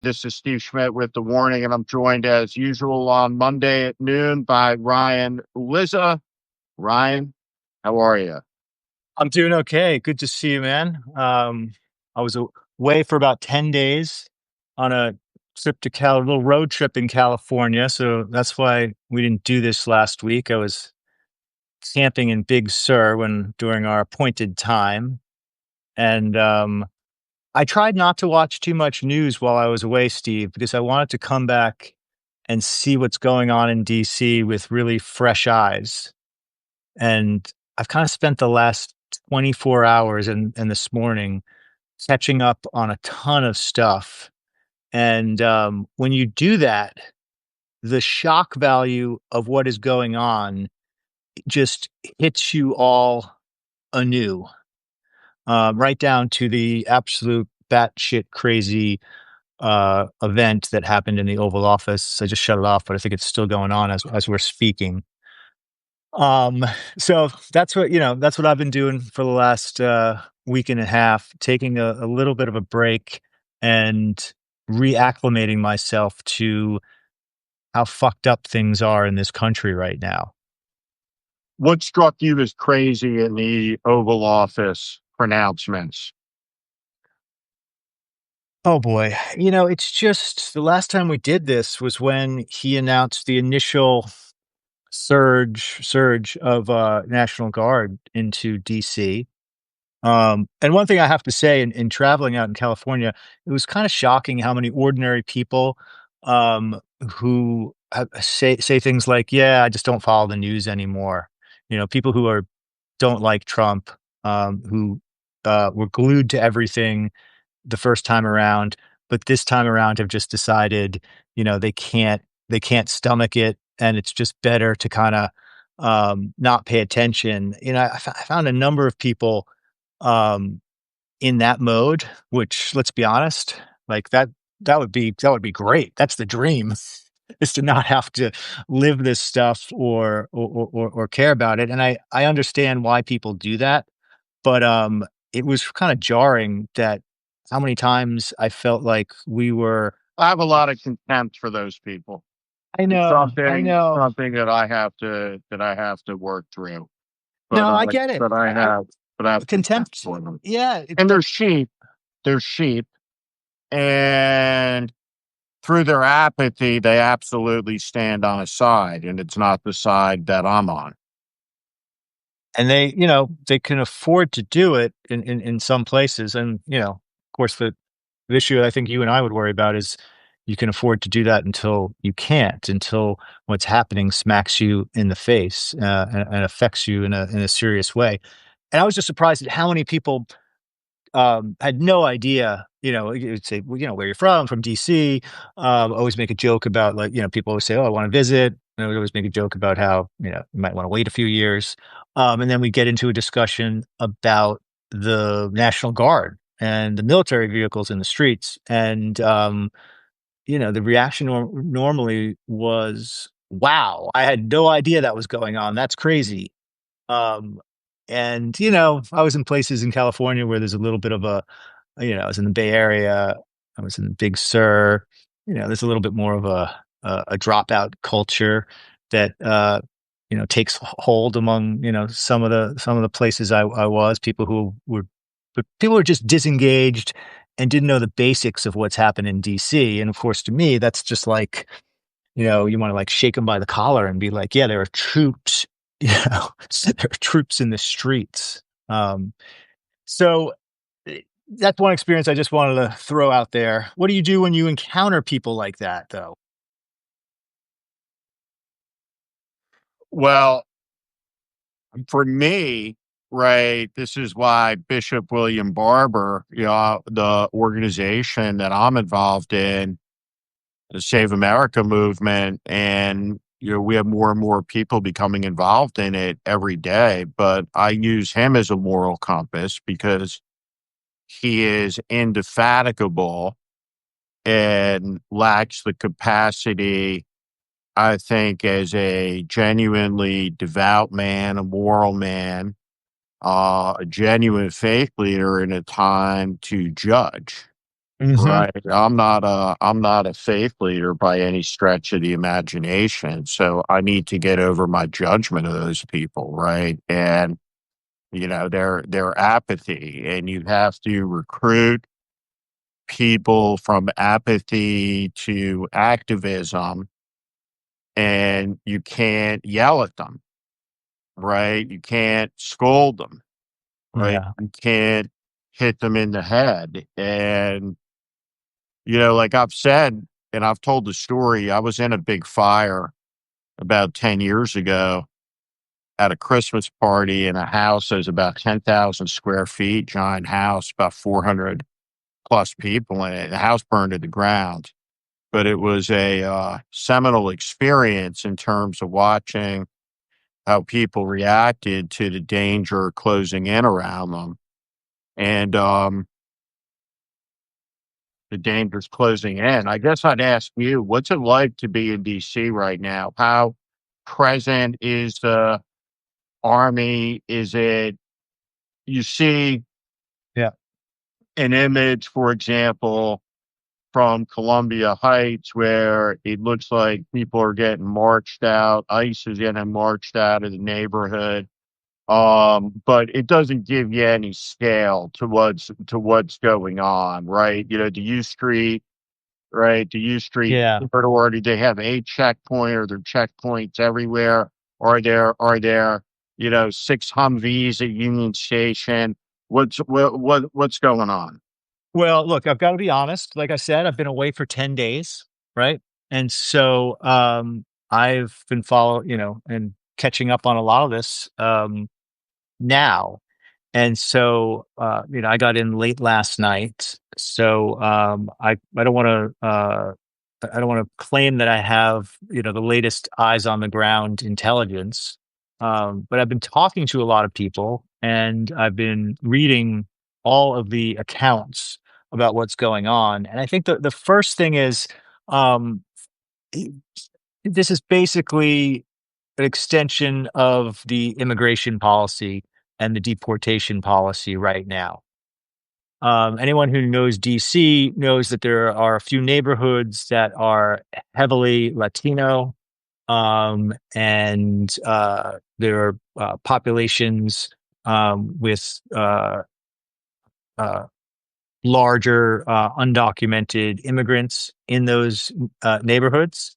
This is Steve Schmidt with The Warning, and I'm joined as usual on Monday at noon by Ryan Lizza. Ryan, how are you? I'm doing okay. Good to see you, man. I was away for about 10 days on a a little road trip in California. So that's why we didn't do this last week. I was camping in Big Sur during our appointed time. And I tried not to watch too much news while I was away, Steve, because I wanted to come back and see what's going on in DC with really fresh eyes. And I've kind of spent the last 24 hours and this morning catching up on a ton of stuff. And when you do that, the shock value of what is going on just hits you all anew, right down to the absolute batshit crazy event that happened in the Oval Office. I just shut it off, but I think it's still going on as we're speaking. Um, so that's what I've been doing for the last week and a half, taking a little bit of a break and reacclimating myself to how fucked up things are in this country right now. What struck you as crazy in the Oval Office pronouncements? Oh boy. It's just the last time we did this was when he announced the initial surge of National Guard into DC. And one thing I have to say in traveling out in California, it was kind of shocking how many ordinary people who say things like, "Yeah, I just don't follow the news anymore." People who don't like Trump, who were glued to everything the first time around, but this time around have just decided, they can't stomach it, and it's just better to kind of not pay attention. I found a number of people um, in that mode, which let's be honest, like that would be great. That's the dream is to not have to live this stuff or care about it. And I understand why people do that, but it was kind of jarring that how many times I felt like we were. I have a lot of contempt for those people. I It's know, I know. something that I have to work through. But No, I I get it. but I have but I have contempt Contempt. for them. Yeah, And they're sheep. They're sheep. And through their apathy, they absolutely stand on a side, and it's not the side that I'm on. and they can afford to do it in some places. And of course, the issue I think you and I would worry about is you can afford to do that until you can't, until what's happening smacks you in the face, and affects you in a serious way. And I was just surprised at how many people had no idea. You'd say, well, where you're from DC. Always make a joke about, like, people always say, "Oh, I want to visit." And I would always make a joke about how, you might want to wait a few years. And then we get into a discussion about the National Guard and the military vehicles in the streets. And, the reaction normally was, wow, I had no idea that was going on. That's crazy. Um, and I was in places in California where there's a little bit of I was in the Bay Area, I was in Big Sur. There's a little bit more of a dropout culture that takes hold among some of the places I was. People were just disengaged and didn't know the basics of what's happened in DC. And of course, to me, that's just like, you want to like shake them by the collar and be like, yeah, there are troops, there are troops in the streets. So that's one experience I just wanted to throw out there. What do you do when you encounter people like that, though? Well, for me, right, this is why Bishop William Barber, the organization that I'm involved in, the Save America movement, and we have more and more people becoming involved in it every day. But I use him as a moral compass because he is indefatigable and lacks the capacity, I think, as a genuinely devout man, a moral man, a genuine faith leader in a time to judge. Hmm. right? I'm not a faith leader by any stretch of the imagination. So I need to get over my judgment of those people, right? And their apathy, and you have to recruit people from apathy to activism, and you can't yell at them, right? You can't scold them, right? Yeah. You can't hit them in the head. And, like I've said, and I've told the story, I was in a big fire about 10 years ago at a Christmas party in a house that was about 10,000 square feet, giant house, about 400 plus people in it. The house burned to the ground, but it was a seminal experience in terms of watching how people reacted to the danger closing in around them. And the danger's closing in. I guess I'd ask you, what's it like to be in DC right now? How present is the army? Is it, you see Yeah. an image, for example, from Columbia Heights where it looks like people are getting marched out, ICE is getting marched out of the neighborhood. But it doesn't give you any scale to what's going on, right? The U Street, right? The U Street Yeah. corridor, do they have a checkpoint, or there checkpoints everywhere? Are there, six Humvees at Union Station? What's going on? Well, look, I've got to be honest. Like I said, I've been away for 10 days, right? And so I've been and catching up on a lot of this now. And so I got in late last night. So I don't want to I don't want to claim that I have, the latest eyes on the ground intelligence. But I've been talking to a lot of people, and I've been reading all of the accounts about what's going on. And I think the first thing is, um, i- this is basically an extension of the immigration policy and the deportation policy right now. Anyone who knows DC knows that there are a few neighborhoods that are heavily Latino, and there are populations with uh, larger undocumented immigrants in those neighborhoods.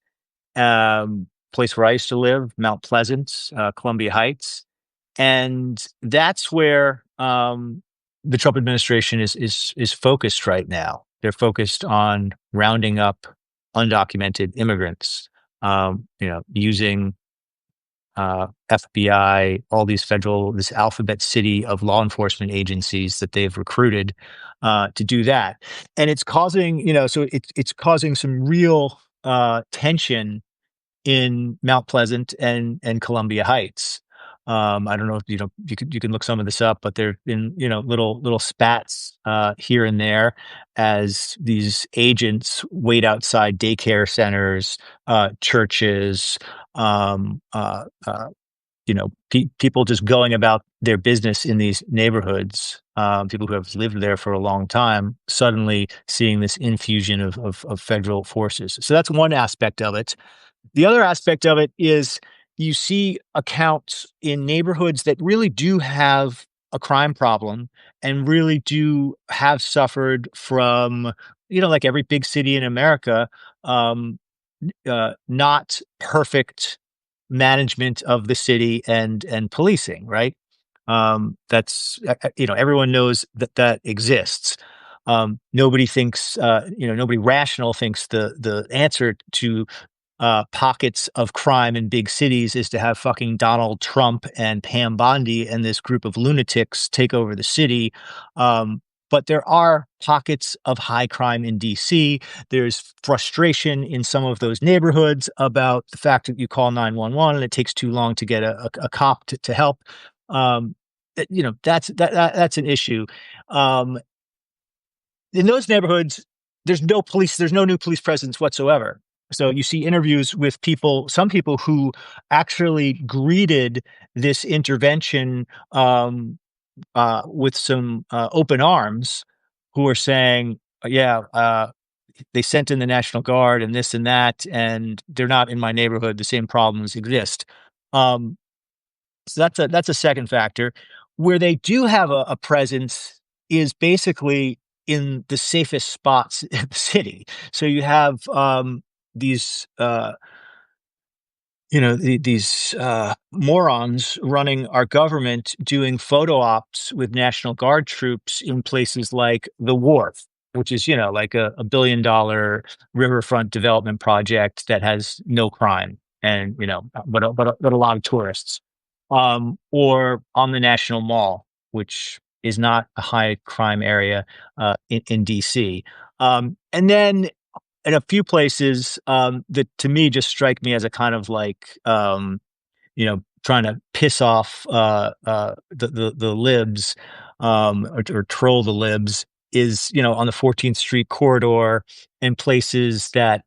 Place where I used to live, Mount Pleasant, Columbia Heights, and that's where the Trump administration is focused right now. They're focused on rounding up undocumented immigrants, using FBI, all these this alphabet city of law enforcement agencies that they've recruited to do that, and it's causing, so it's causing some real tension in Mount Pleasant and Columbia Heights. I don't know if you can look some of this up, but there've been little spats here and there as these agents wait outside daycare centers, churches, um, uh, uh, people just going about their business in these neighborhoods. People who have lived there for a long time suddenly seeing this infusion of federal forces. So that's one aspect of it. The other aspect of it is you see accounts in neighborhoods that really do have a crime problem and really do have suffered from, like every big city in America, um, not perfect management of the city and policing, right? That's everyone knows that that exists. Nobody thinks, nobody rational thinks the answer to pockets of crime in big cities is to have fucking Donald Trump and Pam Bondi and this group of lunatics take over the city. Um, but there are pockets of high crime in DC. There's frustration in some of those neighborhoods about the fact that you call 911 and it takes too long to get a cop to help. Um, that's an issue. Um, in those neighborhoods, there's no new police presence whatsoever. So you see interviews with some people who actually greeted this intervention with some open arms, who are saying, yeah, they sent in the National Guard and this and that, and they're not in my neighborhood. The same problems exist. Um, so that's a second factor. Where they do have a presence is basically in the safest spots in the city. So you have these these morons running our government doing photo ops with National Guard troops in places like the Wharf, which is, like a $1 billion riverfront development project that has no crime and, but a lot of tourists. Or on the National Mall, which is not a high crime area in DC. And then in a few places that to me just strike me as a kind of like trying to piss off the libs or troll the libs is on the 14th Street corridor and places that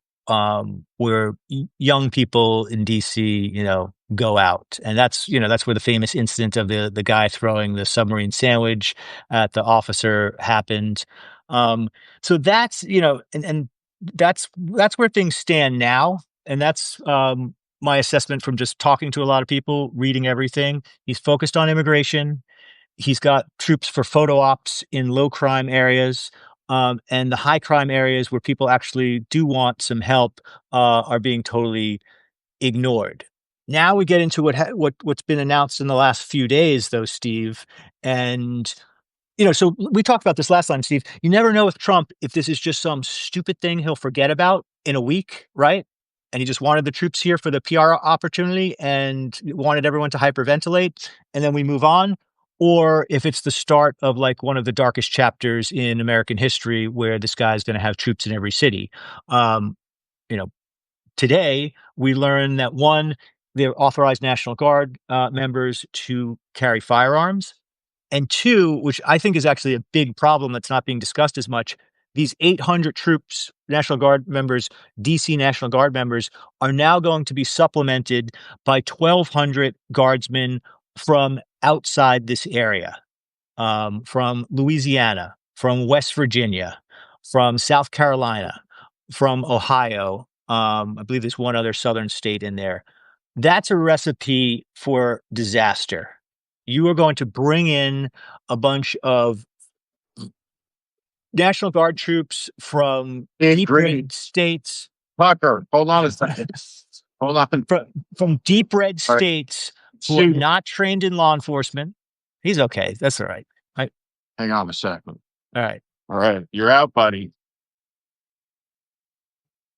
where young people in DC go out, and that's where the famous incident of the guy throwing the submarine sandwich at the officer happened. Um, so that's and that's where things stand now, and that's my assessment from just talking to a lot of people, reading everything. He's focused on immigration. He's got troops for photo ops in low crime areas. And the high crime areas where people actually do want some help are being totally ignored. Now we get into what's been announced in the last few days, though, Steve. And so we talked about this last time, Steve. You never know with Trump if this is just some stupid thing he'll forget about in a week, right? And he just wanted the troops here for the PR opportunity and wanted everyone to hyperventilate, and then we move on. Or if it's the start of like one of the darkest chapters in American history where this guy's going to have troops in every city. Um, you know, Today we learn that one, they're authorized National Guard members to carry firearms. And two, which I think is actually a big problem that's not being discussed as much, these 800 troops, National Guard members, DC National Guard members, are now going to be supplemented by 1,200 guardsmen from outside this area, from Louisiana, from West Virginia, from South Carolina, from Ohio. I believe there's one other southern state in there. That's a recipe for disaster. You are going to bring in a bunch of National Guard troops from deep red states. Tucker, hold on a second. Hold on. From deep red All right. states who are not trained in law enforcement. He's okay. That's all right. Hang on a second. All right. All right. You're out, buddy.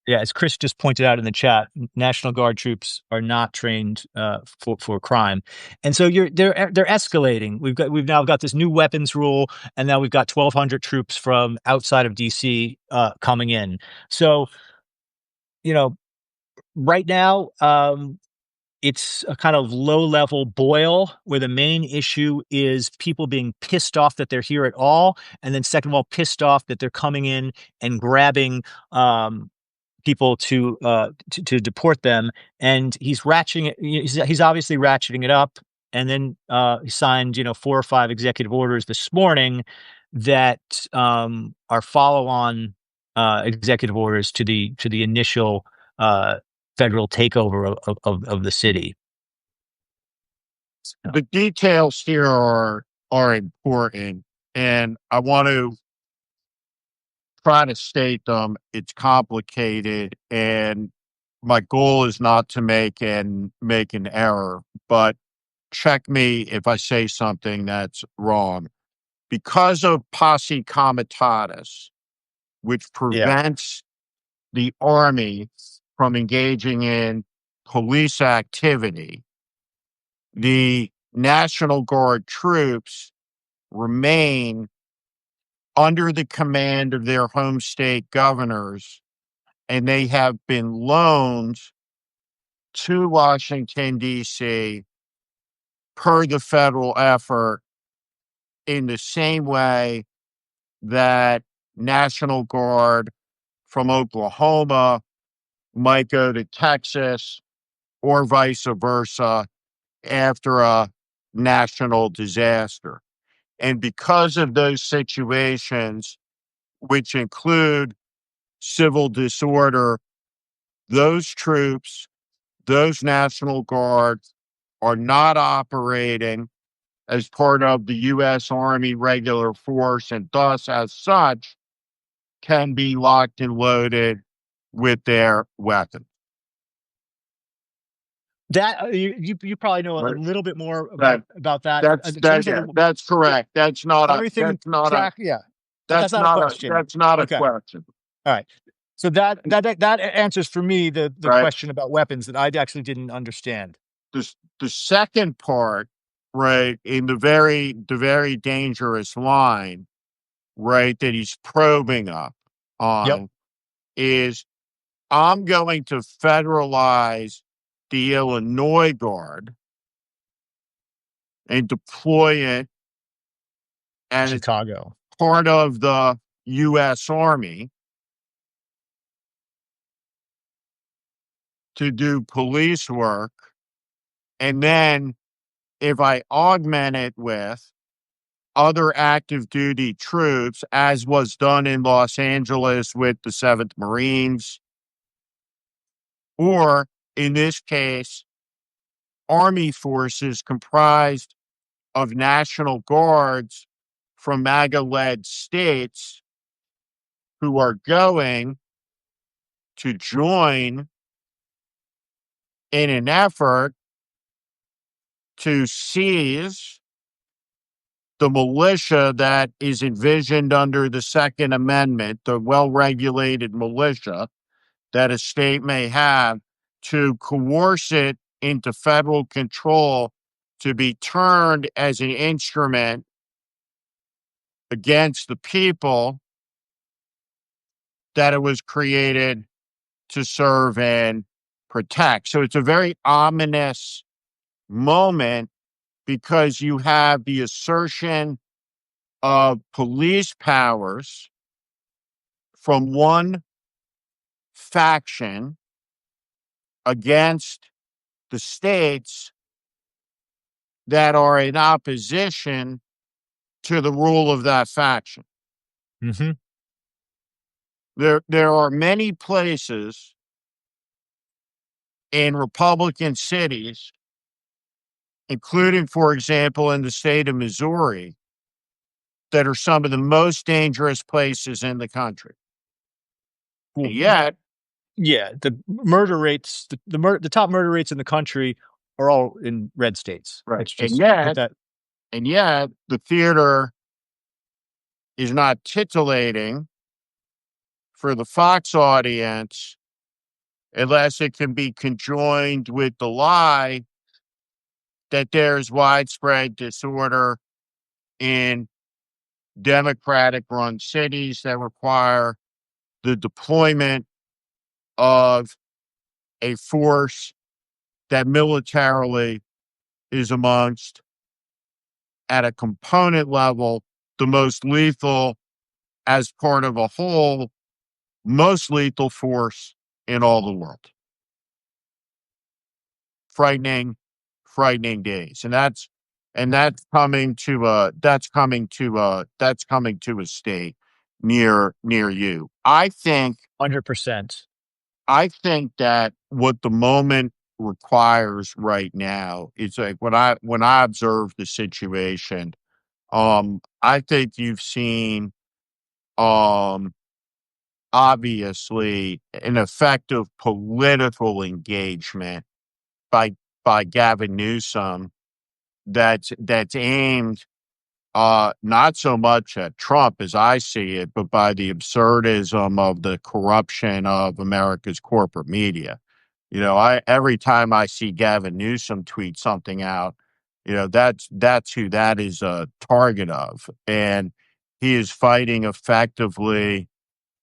Yeah, as Chris just pointed out in the chat, National Guard troops are not trained for crime, and so they're escalating. We've now got this new weapons rule, and now we've got 1,200 troops from outside of DC coming in. So, right now, it's a kind of low level boil where the main issue is people being pissed off that they're here at all, and then second of all, pissed off that they're coming in and grabbing. People to deport them, and he's ratcheting it. He's obviously ratcheting it up, and then he signed 4 or 5 executive orders this morning that are follow-on executive orders to the initial federal takeover of the city. The details here are important, and I want to try to state them. It's complicated, and my goal is not to make an error, but check me if I say something that's wrong. Because of posse comitatus, which prevents the army from engaging in police activity, the National Guard troops remain under the command of their home state governors, and they have been loaned to Washington, D.C. per the federal effort in the same way that National Guard from Oklahoma might go to Texas or vice versa after a national disaster. And because of those situations, which include civil disorder, those troops, those National Guards are not operating as part of the U.S. Army regular force, and thus, as such, can be locked and loaded with their weapons. That you probably know a Right? little bit more That about that in that terms of yeah, the that's correct. everything track. Yeah, that's not a question. That's not a Okay, question. all right. So that answers for me the Right. question about weapons that I actually didn't understand. The second part, right, in the very dangerous line, right, that he's probing up Yep. on is, I'm going to federalize the Illinois Guard and deploy it as Chicago. part of the U.S. Army to do police work. And then if I augment it with other active duty troops, as was done in Los Angeles with the 7th Marines, or in this case, Army forces comprised of National Guards from MAGA-led states who are going to join in an effort to seize the militia that is envisioned under the Second Amendment, the well-regulated militia that a state may have, to coerce it into federal control to be turned as an instrument against the people that it was created to serve and protect. So it's a very ominous moment because you have the assertion of police powers from one faction against the states that are in opposition to the rule of that faction. Mm-hmm. There are many places in Republican cities, including, for example, in the state of Missouri, that are some of the most dangerous places in the country. And yet, Yeah, the murder rates, the top murder rates in the country are all in red states. right, Let's just put that. and yet, the theater is not titillating for the Fox audience unless it can be conjoined with the lie that there's widespread disorder in Democratic run cities that require the deployment of a force that militarily is amongst, at a component level, the most lethal as part of a whole, most lethal force in all the world. Frightening, frightening days. And that's coming to a state near you. 100%. I think that what the moment requires right now is, like, when I observe the situation, I think you've seen um obviously an effective political engagement by Gavin Newsom that's aimed not so much at Trump as I see it, but by the absurdism of the corruption of America's corporate media. I every time I see Gavin Newsom tweet something out, that's who that is a target of. And he is fighting effectively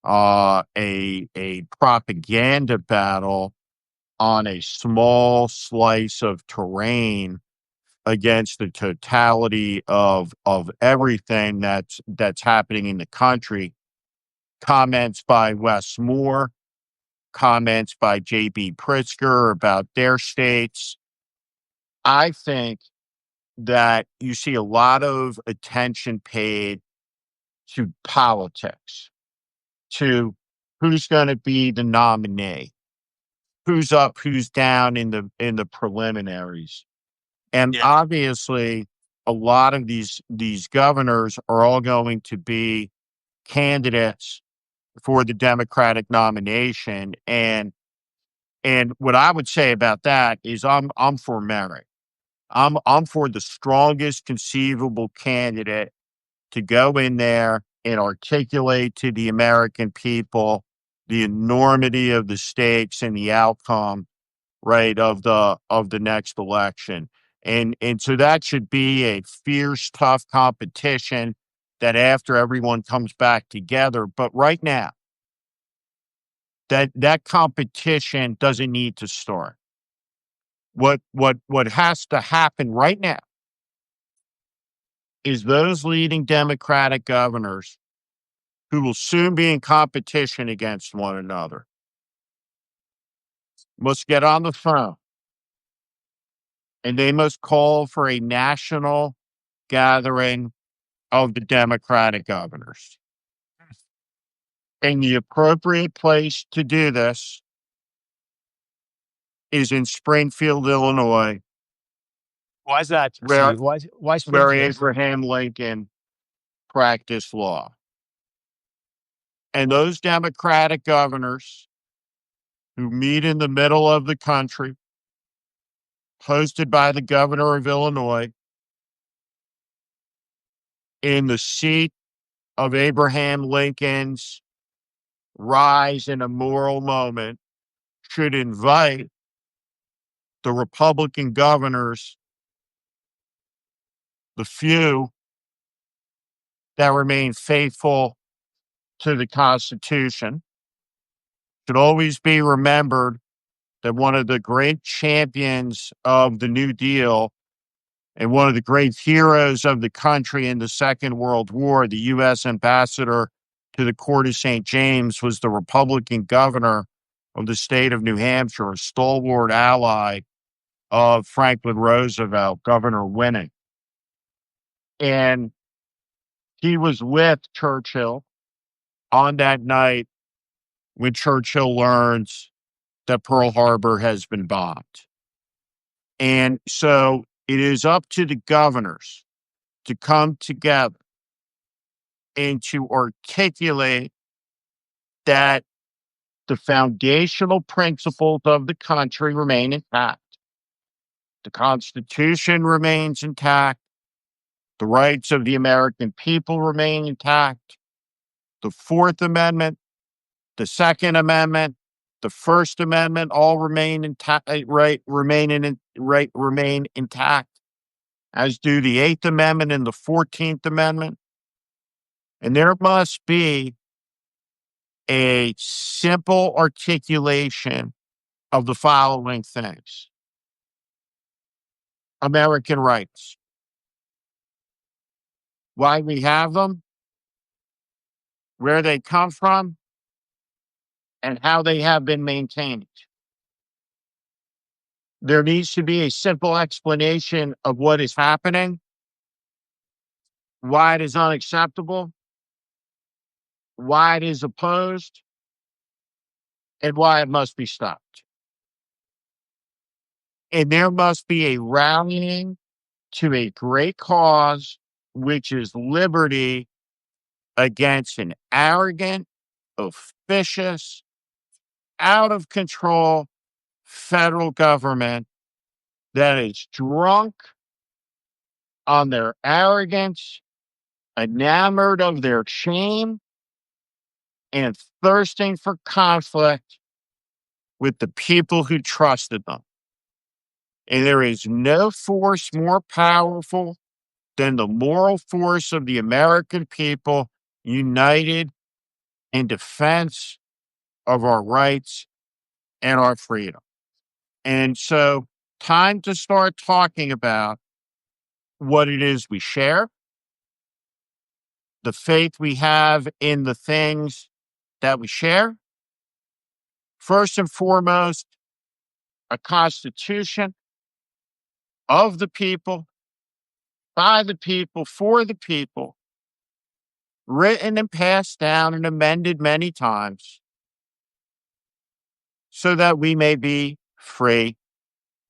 a propaganda battle on a small slice of terrain against the totality of everything that's happening in the country. Comments by Wes Moore, comments by J.B. Pritzker about their states. I think that you see a lot of attention paid to politics. to who's going to be the nominee, who's up, who's down in the preliminaries. And Yeah. obviously, a lot of these governors are all going to be candidates for the Democratic nomination. And what I would say about that is I'm for merit. I'm for the strongest conceivable candidate to go in there and articulate to the American people the enormity of the stakes and the outcome, right, of the next election. And so that should be a fierce, tough competition that after everyone comes back together. But right now, that competition doesn't need to start. What has to happen right now is those leading Democratic governors who will soon be in competition against one another must get on the phone and they must call for a national gathering of the Democratic governors. And the appropriate place to do this is in Springfield, Illinois, Why is that, where Steve? Why where Springfield? Abraham Lincoln practiced law. And those Democratic governors who meet in the middle of the country, hosted by the governor of Illinois, in the seat of Abraham Lincoln's rise in a moral moment, should invite the Republican governors, the few that remain faithful to the Constitution, should always be remembered that one of the great champions of the New Deal and one of the great heroes of the country in the Second World War, the U.S. ambassador to the Court of St. James, was the Republican governor of the state of New Hampshire, a stalwart ally of Franklin Roosevelt, Governor Winning. And he was with Churchill on that night when Churchill learns that Pearl Harbor has been bombed. And so it is up to the governors to come together and to articulate that the foundational principles of the country remain intact. The Constitution remains intact. The rights of the American people remain intact. The Fourth Amendment, the Second Amendment, the First Amendment all remain intact, remain intact, as do the Eighth Amendment and the 14th Amendment. And there must be a simple articulation of the following things: American rights, why we have them, where they come from, and how they have been maintained. There needs to be a simple explanation of what is happening, why it is unacceptable, why it is opposed, and why it must be stopped. And there must be a rallying to a great cause, which is liberty against an arrogant, officious, out of control federal government that is drunk on their arrogance, enamored of their shame, and thirsting for conflict with the people who trusted them. And there is no force more powerful than the moral force of the American people united in defense of our rights and our freedom. And so, time to start talking about what it is we share, the faith we have in the things that we share. First and foremost, a constitution of the people, by the people, for the people, written and passed down and amended many times so that we may be free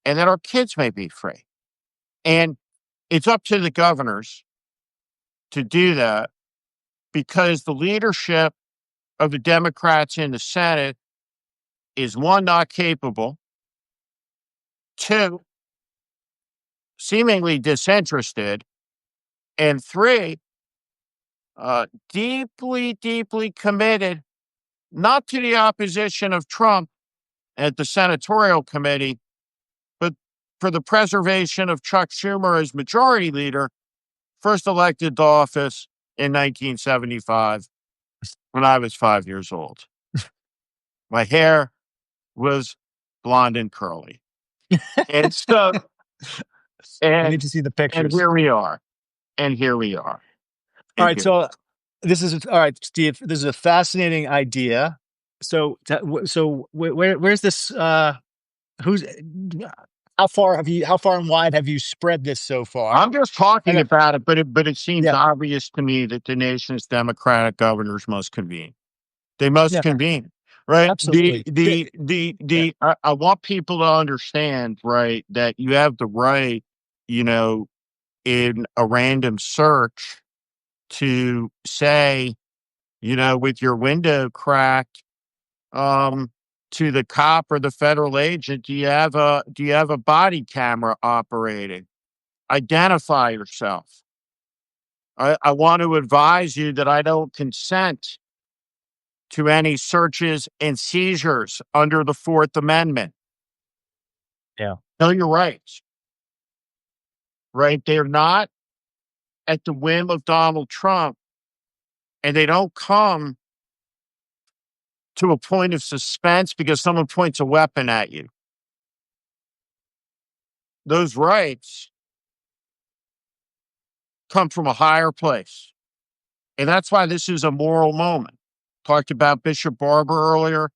and that our kids may be free. And it's up to the governors to do that because the leadership of the Democrats in the Senate is one, not capable, two, seemingly disinterested, and three, deeply, deeply committed not to the opposition of Trump at the senatorial committee, but for the preservation of Chuck Schumer as majority leader, first elected to office in 1975 when I was 5 years old. My hair was blonde and curly. And so, I and, need to see the and pictures. here we are. And here we are. All And right, here. so this is all right, Steve. This is a fascinating idea. So, where's this? Who's? How far and wide have you spread this so far? I'm just talking And about it, but it seems yeah, obvious to me that the nation's Democratic governors must convene. They must yeah, convene, right? absolutely. Yeah, I want people to understand, right, that you have the right, you know, in a random search to say, with your window cracked, um, to the cop or the federal agent, do you have a body camera operating? Identify yourself. I want to advise you that I don't consent to any searches and seizures under the Fourth Amendment. yeah, Know your rights, right? They're not at the whim of Donald Trump, and they don't come to a point of suspense because someone points a weapon at you. Those rights come from a higher place. And that's why this is a moral moment. Talked about Bishop Barber earlier,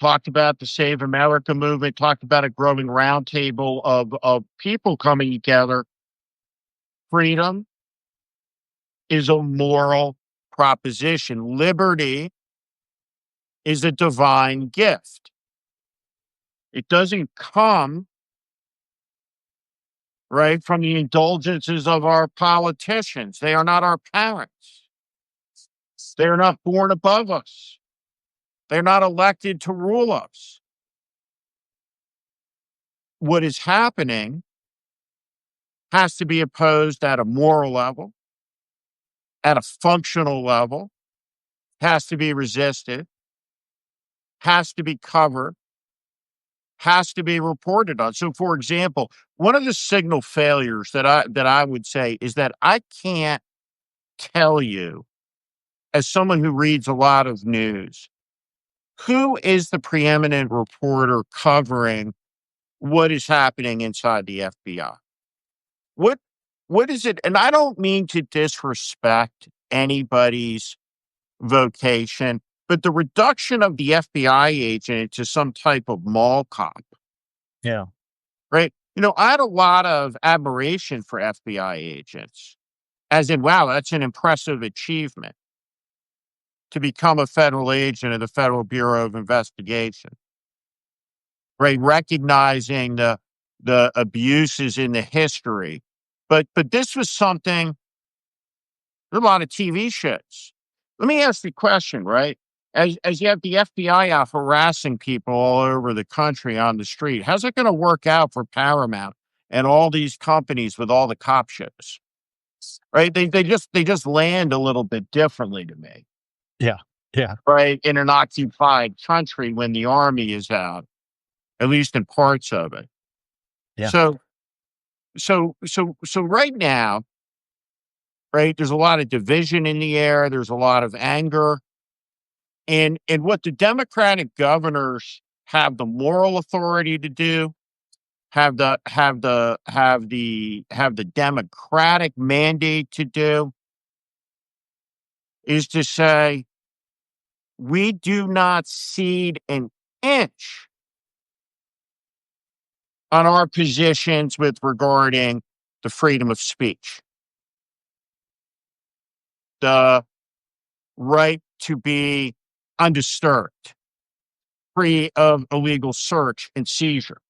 talked about the Save America movement, talked about a growing roundtable of people coming together. Freedom is a moral proposition. Liberty is a divine gift. It doesn't come, right, from the indulgences of our politicians. They are not our parents. They are not born above us. They're not elected to rule us. What is happening has to be opposed at a moral level, at a functional level, has to be resisted, has to be covered, has to be reported on. So, for example, one of the signal failures that I would say is that I can't tell you, as someone who reads a lot of news, who is the preeminent reporter covering what is happening inside the FBI. What what is it? And I don't mean to disrespect anybody's vocation, but the reduction of the FBI agent to some type of mall cop, yeah, right? I had a lot of admiration for FBI agents, as in, wow, that's an impressive achievement to become a federal agent of the Federal Bureau of Investigation, right? Recognizing the abuses in the history. But this was something, there are a lot of TV shows. Let me ask you a question, right? As you have the FBI out harassing people all over the country on the street, how's it going to work out for Paramount and all these companies with all the cop shows? Right? They just land a little bit differently to me, yeah, yeah, right? In an occupied country when the army is out, at least in parts of it. yeah, So so right now, right, there's a lot of division in the air, there's a lot of anger. And what the Democratic governors have the moral authority to do, have the democratic mandate to do, is to say, we do not cede an inch on our positions with regarding the freedom of speech. The right to be undisturbed, free of illegal search and seizure.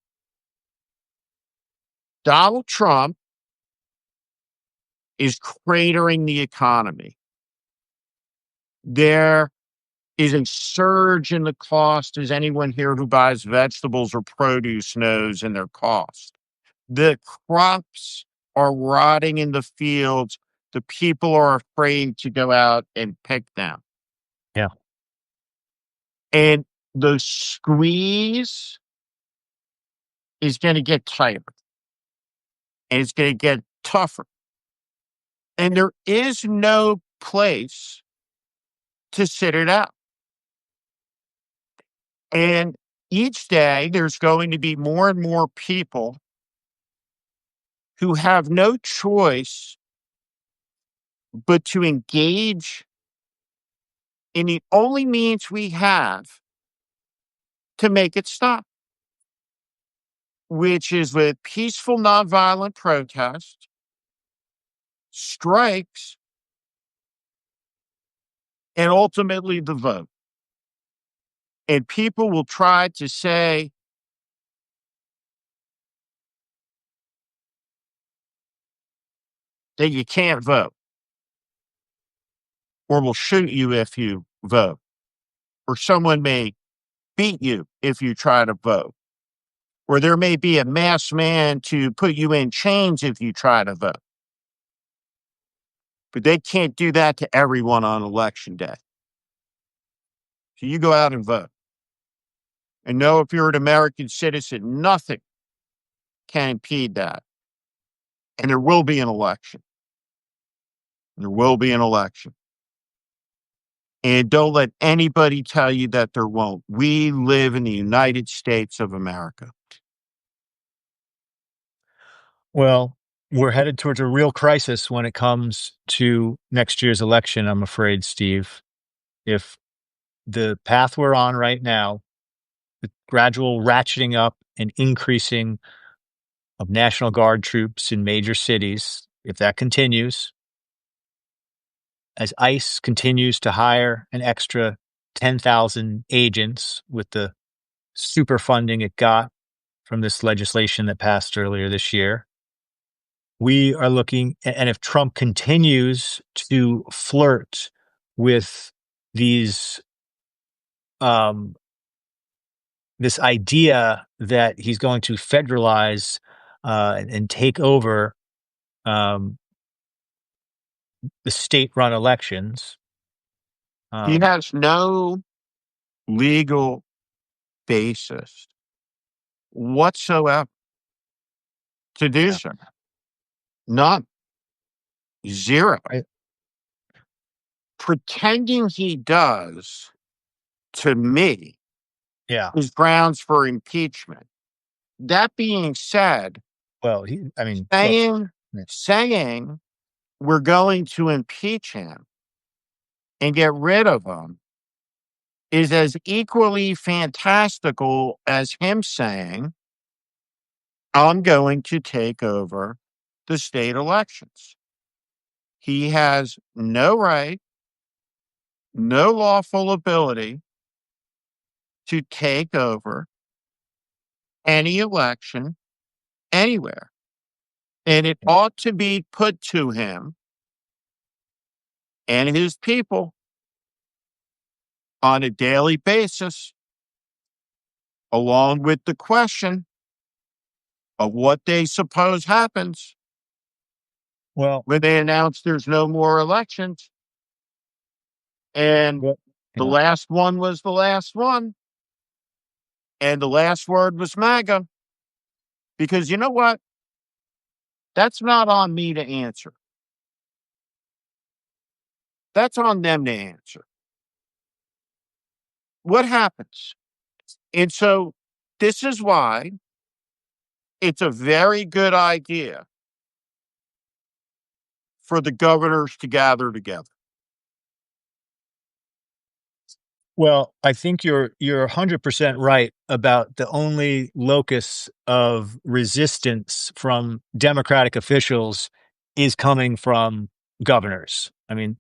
Donald Trump is cratering the economy. There is a surge in the cost, as anyone here who buys vegetables or produce knows, in their cost. The crops are rotting in the fields. The people are afraid to go out and pick them. Yeah. And the squeeze is going to get tighter and it's going to get tougher. And there is no place to sit it out. And each day there's going to be more and more people who have no choice but to engage in the only means we have to make it stop, which is with peaceful, nonviolent protest, strikes, and ultimately the vote. And people will try to say, that you can't vote, or will shoot you if you vote, or someone may beat you if you try to vote, or there may be a masked man to put you in chains if you try to vote. But they can't do that to everyone on election day. So you go out and vote. And know if you're an American citizen, nothing can impede that. And there will be an election. There will be an election. And don't let anybody tell you that there won't. We live in the United States of America. Well, we're headed towards a real crisis when it comes to next year's election, I'm afraid, Steve. If the path we're on right now, the gradual ratcheting up and increasing of National Guard troops in major cities, if that continues, as ICE continues to hire an extra 10,000 agents with the super funding it got from this legislation that passed earlier this year, we are looking, and if Trump continues to flirt with these, this idea that he's going to federalize and take over um, the state-run elections. He has no legal basis whatsoever to do Yeah. so. None. Zero. I- Pretending he does, to me, Yeah. is grounds for impeachment. That being said, Well, I mean, look, saying yeah. saying we're going to impeach him and get rid of him is as equally fantastical as him saying, I'm going to take over the state elections. He has no right, no lawful ability to take over any election anywhere. And it ought to be put to him and his people on a daily basis, along with the question of what they suppose happens Well, when they announce there's no more elections. And well, the yeah. last one was the last one. And the last word was MAGA. Because you know what? That's not on me to answer. That's on them to answer. What happens? And so this is why it's a very good idea for the governors to gather together. Well, I think you're 100% right about the only locus of resistance from Democratic officials is coming from governors. I mean,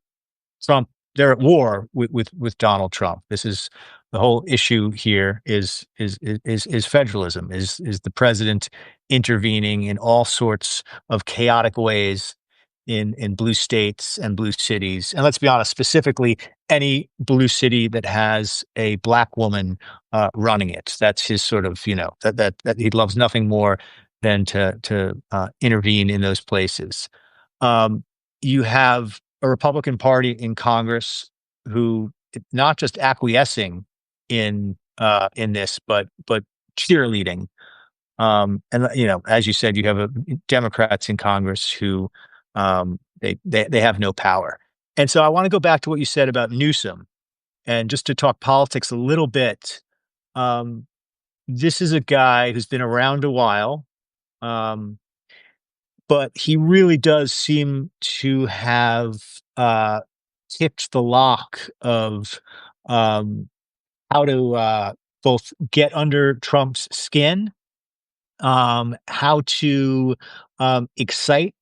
Trump they're at war with Donald Trump. This is the whole issue here is federalism, is the president intervening in all sorts of chaotic ways in blue states and blue cities. And let's be honest, specifically any blue city that has a black woman running it. That's his sort of, that he loves nothing more than to intervene in those places. Um, you have a Republican Party in Congress who not just acquiescing in this, but cheerleading. And as you said, you have Democrats in Congress who they have no power. And so I want to go back to what you said about Newsom, and just to talk politics a little bit. Um, this is a guy who's been around a while. Um, but he really does seem to have tipped the lock of um, how to both get under Trump's skin, how to excite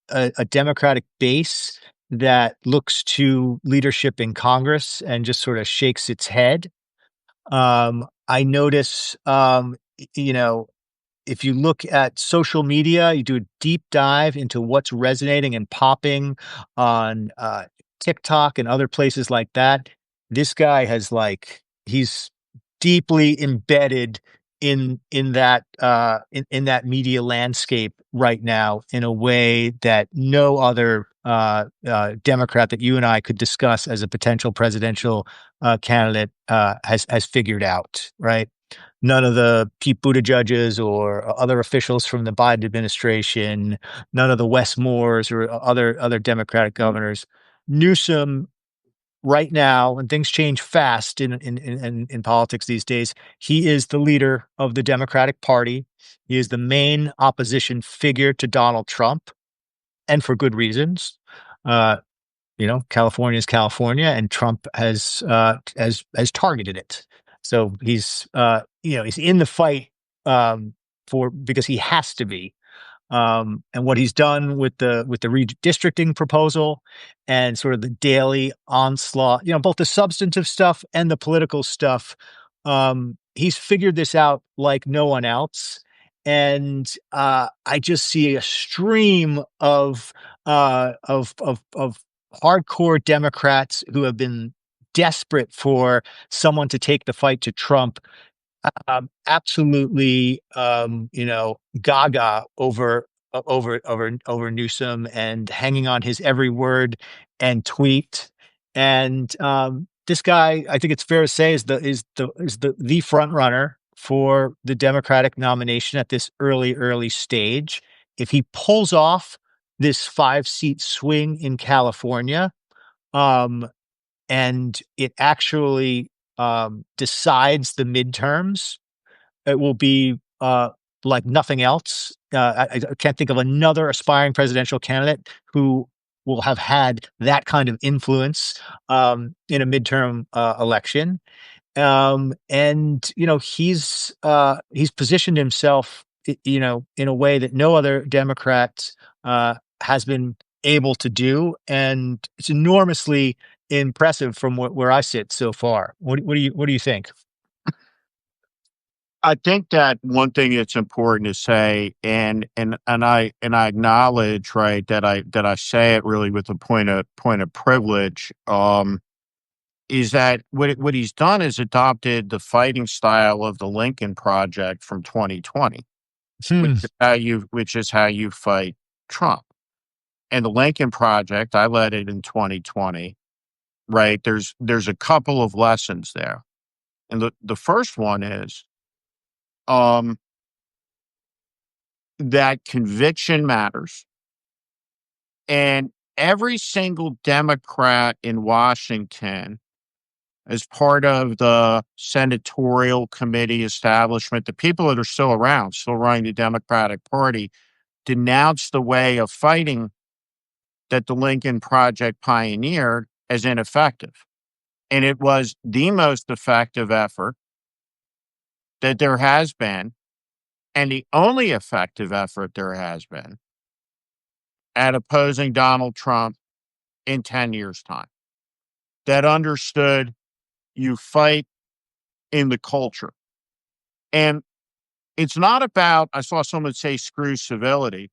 a Democratic base that looks to leadership in Congress and just sort of shakes its head. I notice, you know, if you look at social media, you do a deep dive into what's resonating and popping on TikTok and other places like that. This guy has he's deeply embedded in that in that media landscape right now in a way that no other Democrat that you and I could discuss as a potential presidential candidate has figured out, right? None of the Pete Buttigieg's or other officials from the Biden administration, none of the Wes Moores or other Democratic governors. Newsom, right now, and things change fast in politics these days, he is the leader of the Democratic Party. He is the main opposition figure to Donald Trump, and for good reasons. Uh, California is California, and Trump has targeted it. So he's in the fight for because he has to be. And what he's done with the redistricting proposal and sort of the daily onslaught, both the substantive stuff and the political stuff, he's figured this out like no one else. And I just see a stream of hardcore Democrats who have been desperate for someone to take the fight to Trump, absolutely, gaga over Newsom and hanging on his every word and tweet. And this guy, I think it's fair to say, is the front runner for the Democratic nomination at this early stage. If he pulls off this 5-seat swing in California, um, and it actually decides the midterms, it will be like nothing else. I can't think of another aspiring presidential candidate who will have had that kind of influence in a midterm election. And he's positioned himself, in a way that no other Democrat has been able to do, and it's enormously impressive from where I sit so far. What do you think? I think that one thing that's important to say, and I acknowledge, right, that I say it really with a point of privilege, is that what he's done is adopted the fighting style of the Lincoln Project from 2020, which Hmm. is how you fight Trump. And the Lincoln Project, I led it in 2020, right? There's a couple of lessons there. And the first one is um that conviction matters. And every single Democrat in Washington, as part of the senatorial committee establishment, the people that are still around, still running the Democratic Party, denounced the way of fighting that the Lincoln Project pioneered as ineffective. And it was the most effective effort that there has been, and the only effective effort there has been at opposing Donald Trump in 10 years' time. that understood you fight in the culture. And it's not about, I saw someone say, screw civility.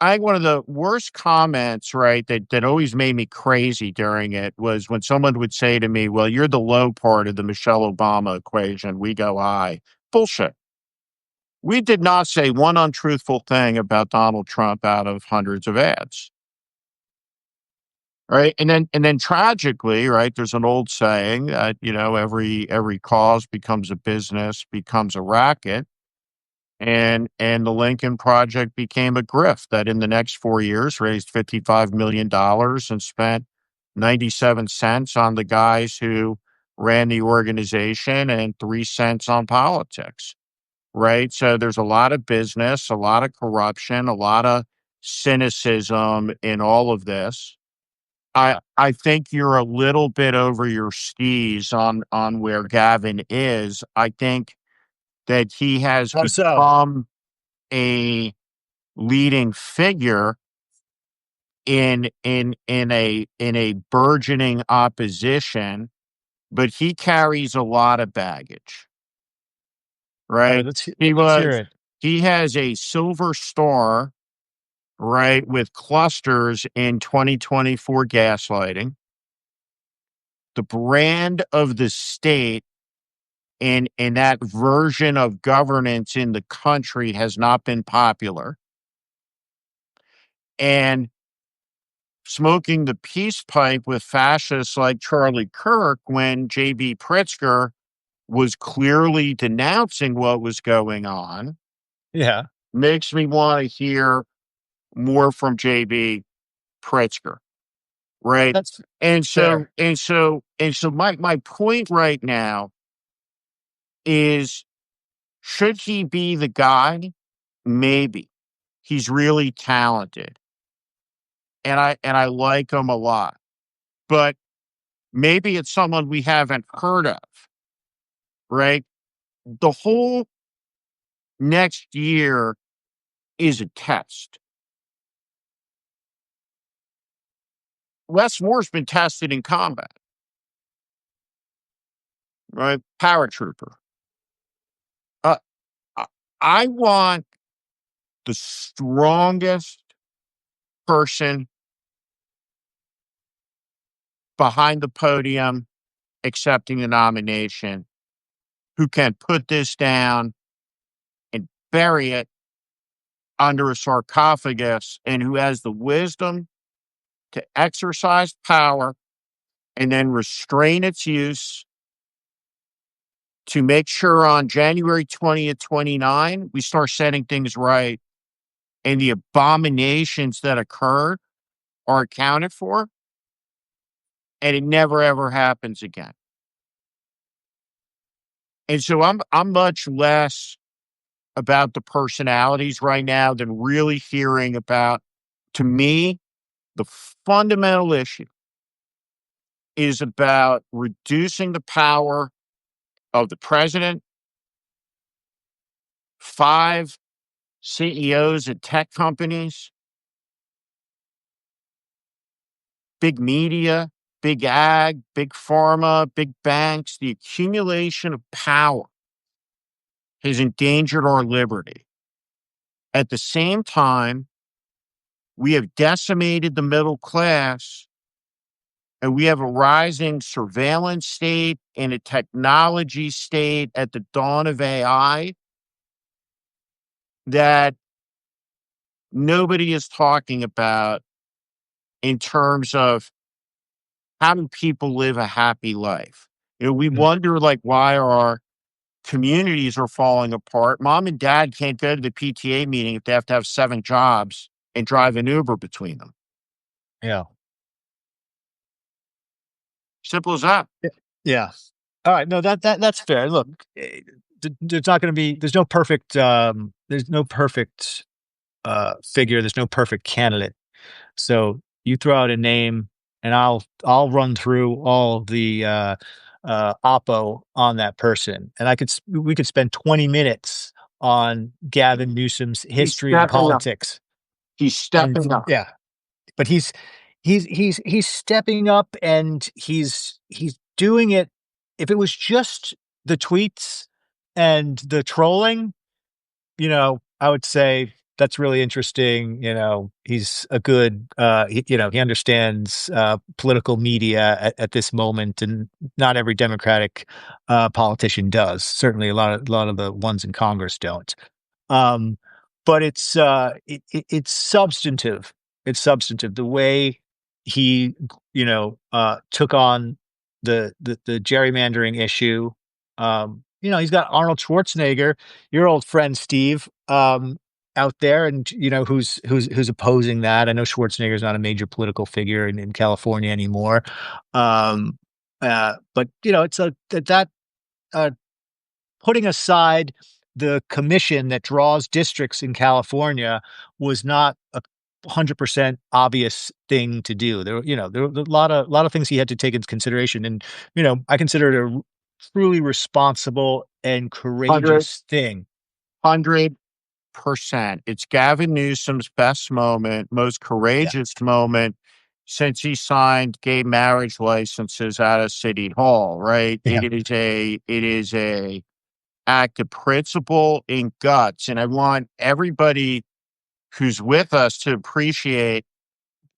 I think one of the worst comments, right, that always made me crazy during it was when someone would say to me, well, you're the low part of the Michelle Obama equation. We go high. Bullshit. We did not say one untruthful thing about Donald Trump out of hundreds of ads. Right. And then tragically, right, there's an old saying that, every cause becomes a business, becomes a racket. And the Lincoln Project became a grift that in the next 4 years raised $55 million and spent 97 cents on the guys who ran the organization and 3 cents on politics. Right. So there's a lot of business, a lot of corruption, a lot of cynicism in all of this. I think you're a little bit over your skis on where Gavin is. I think that he has How so? become a leading figure in a burgeoning opposition, but he carries a lot of baggage, All right, right? let's hear it. He has a silver star, right, with clusters in 2024 gaslighting. The brand of the state and that version of governance in the country has not been popular. And smoking the peace pipe with fascists like Charlie Kirk when J.B. Pritzker was clearly denouncing what was going on Yeah, makes me want to hear more from J.B. Pritzker, right? that's And so fair. and so and so my point right now is, should he be the guy? Maybe. He's really talented. And I like him a lot. But maybe it's someone we haven't heard of, right? The whole next year is a test. Wes Moore's been tested in combat, right? Paratrooper. Uh, I I want the strongest person behind the podium accepting the nomination who can put this down and bury it under a sarcophagus and who has the wisdom to exercise power and then restrain its use to make sure on January 20th, 29, we start setting things right and the abominations that occurred are accounted for and it never ever happens again. And so I'm much less about the personalities right now than really hearing about, to me, the fundamental issue is about reducing the power of the president, 5 CEOs at tech companies, big media, big ag, big pharma, big banks. The accumulation of power has endangered our liberty. At the same time, we have decimated the middle class and we have a rising surveillance state and a technology state at the dawn of AI that nobody is talking about in terms of how do people live a happy life. We Mm, wonder like why our communities are falling apart. Mom and dad can't go to the PTA meeting if they have to have 7 jobs and drive an Uber between them. yeah. Simple as that. Y yeah. Alright, no, that's fair. Look, there's not gonna be there's no perfect, figure, there's no perfect candidate. So, you throw out a name, and I'll run through all the, oppo on that person, and we could spend 20 minutes on Gavin Newsom's He's history and stepping up. politics, He's and stepping up. yeah, but he's stepping up, and he's doing it. If it was just the tweets and the trolling, I would say that's really interesting. He's a good, he understands political media at this moment, and not every Democratic politician does. Certainly, a lot of the ones in Congress don't. Um, but it's substantive. It's substantive. The way he, took on the gerrymandering issue. He's got Arnold Schwarzenegger, your old friend Steve, out there, and who's opposing that. I know Schwarzenegger's not a major political figure in California anymore. But it's that uh, putting aside the commission that draws districts in California was not a 100% obvious thing to do. There were a lot of things he had to take into consideration, and I consider it a truly responsible and 100, courageous thing. 100%. It's Gavin Newsom's best moment, most Yeah, courageous moment since he signed gay marriage licenses out of City Hall, right? yeah, It is a act of principle and guts. And I want everybody who's with us to appreciate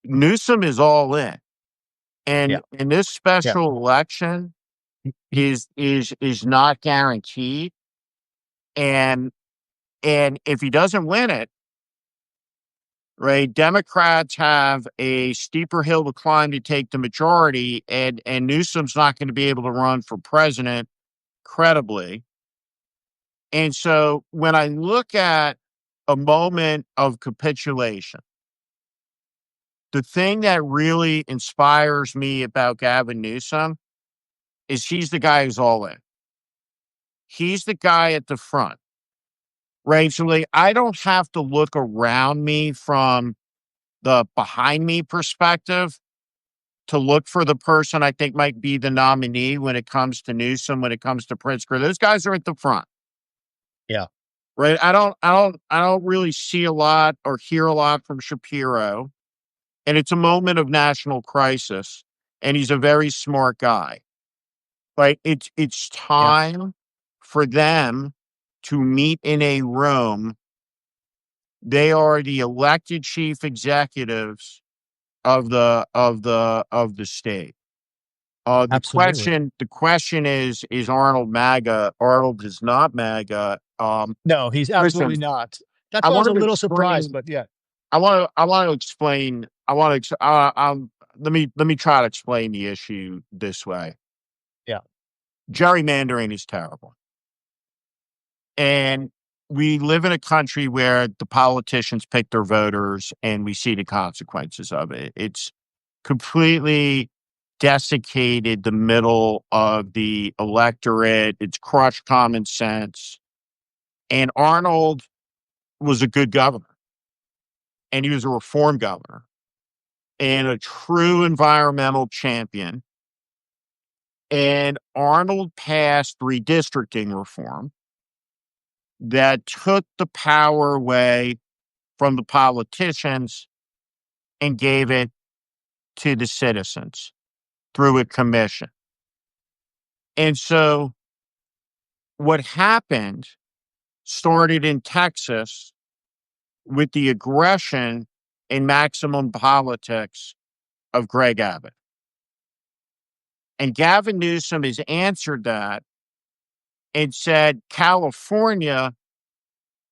Newsom is all in. yeah, And this yeah. special election is not guaranteed. And and if he doesn't win it, right, Democrats have a steeper hill to climb to take the majority, and Newsom's not going to be able to run for president credibly. And so when I look at a moment of capitulation, the thing that really inspires me about Gavin Newsom is he's the guy who's all in. He's the guy at the front, right? So like, I don't have to look around me from the behind me perspective to look for the person I think might be the nominee when it comes to Newsom, when it comes to Pritzker. Those guys are at the front, Yeah, right? I don't really see a lot or hear a lot from Shapiro, and it's a moment of national crisis, and he's a very smart guy. Right? It's yeah, time for them to meet in a room. They are the elected chief executives of the state. The absolutely. question is Arnold MAGA? Arnold is not MAGA. No, he's Listen, absolutely not. That's I why I was a wanted to little surprised, explain. but yeah, I want to explain. I want to. Let me try to explain the issue this way. yeah, Gerrymandering is terrible. And we live in a country where the politicians pick their voters and we see the consequences of it. It's completely desiccated the middle of the electorate. It's crushed common sense. And Arnold was a good governor, and he was a reform governor and a true environmental champion. And Arnold passed redistricting reform that took the power away from the politicians and gave it to the citizens through a commission. And so what happened started in Texas with the aggression and maximum politics of Greg Abbott. And Gavin Newsom has answered that and said California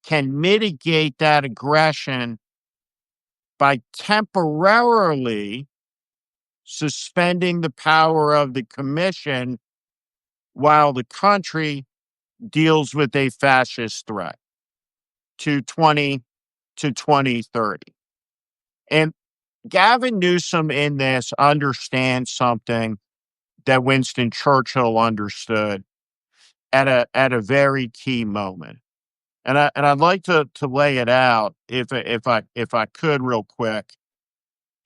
can mitigate that aggression by temporarily suspending the power of the commission while the country deals with a fascist threat to 2030. And Gavin Newsom in this understands something that Winston Churchill understood at a very key moment. And I'd like to lay it out if I could real quick.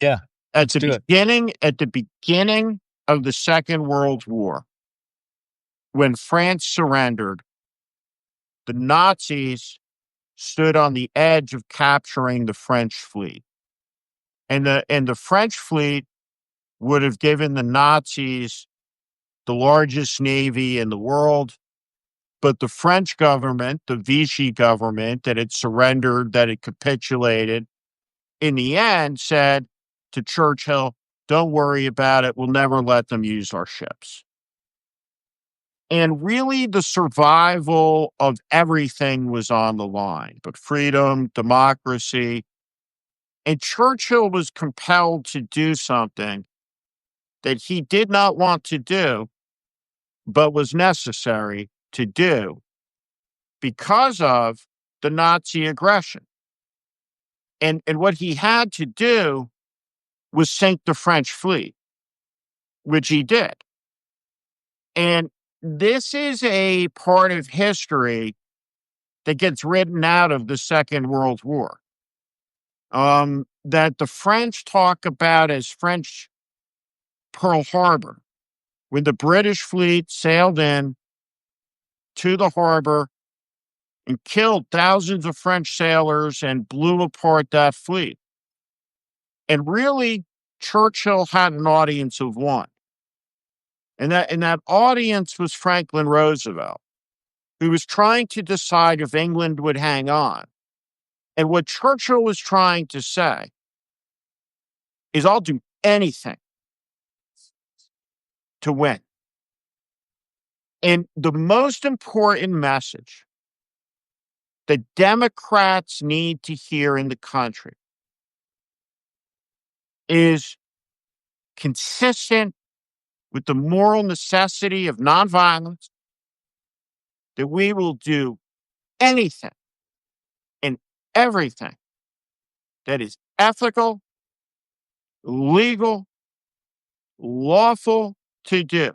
yeah. At Let's the do it. beginning of the Second World War, when France surrendered, the Nazis stood on the edge of capturing the French fleet. And the French fleet would have given the Nazis the largest navy in the world. But the French government, the Vichy government that had surrendered, that had capitulated, in the end said to Churchill, don't worry about it. We'll never let them use our ships. And really, the survival of everything was on the line, but freedom, democracy. And Churchill was compelled to do something that he did not want to do, but was necessary to do because of the Nazi aggression. And what he had to do was sink the French fleet, which he did. And this is a part of history that gets written out of the Second World War. That the French talk about as French Pearl Harbor, when the British fleet sailed in to the harbor and killed thousands of French sailors and blew apart that fleet. And really, Churchill had an audience of one. And that audience was Franklin Roosevelt, who was trying to decide if England would hang on. And what Churchill was trying to say is, I'll do anything to win. And the most important message that Democrats need to hear in the country is consistent with the moral necessity of nonviolence, that we will do anything and everything that is ethical, legal, lawful to do.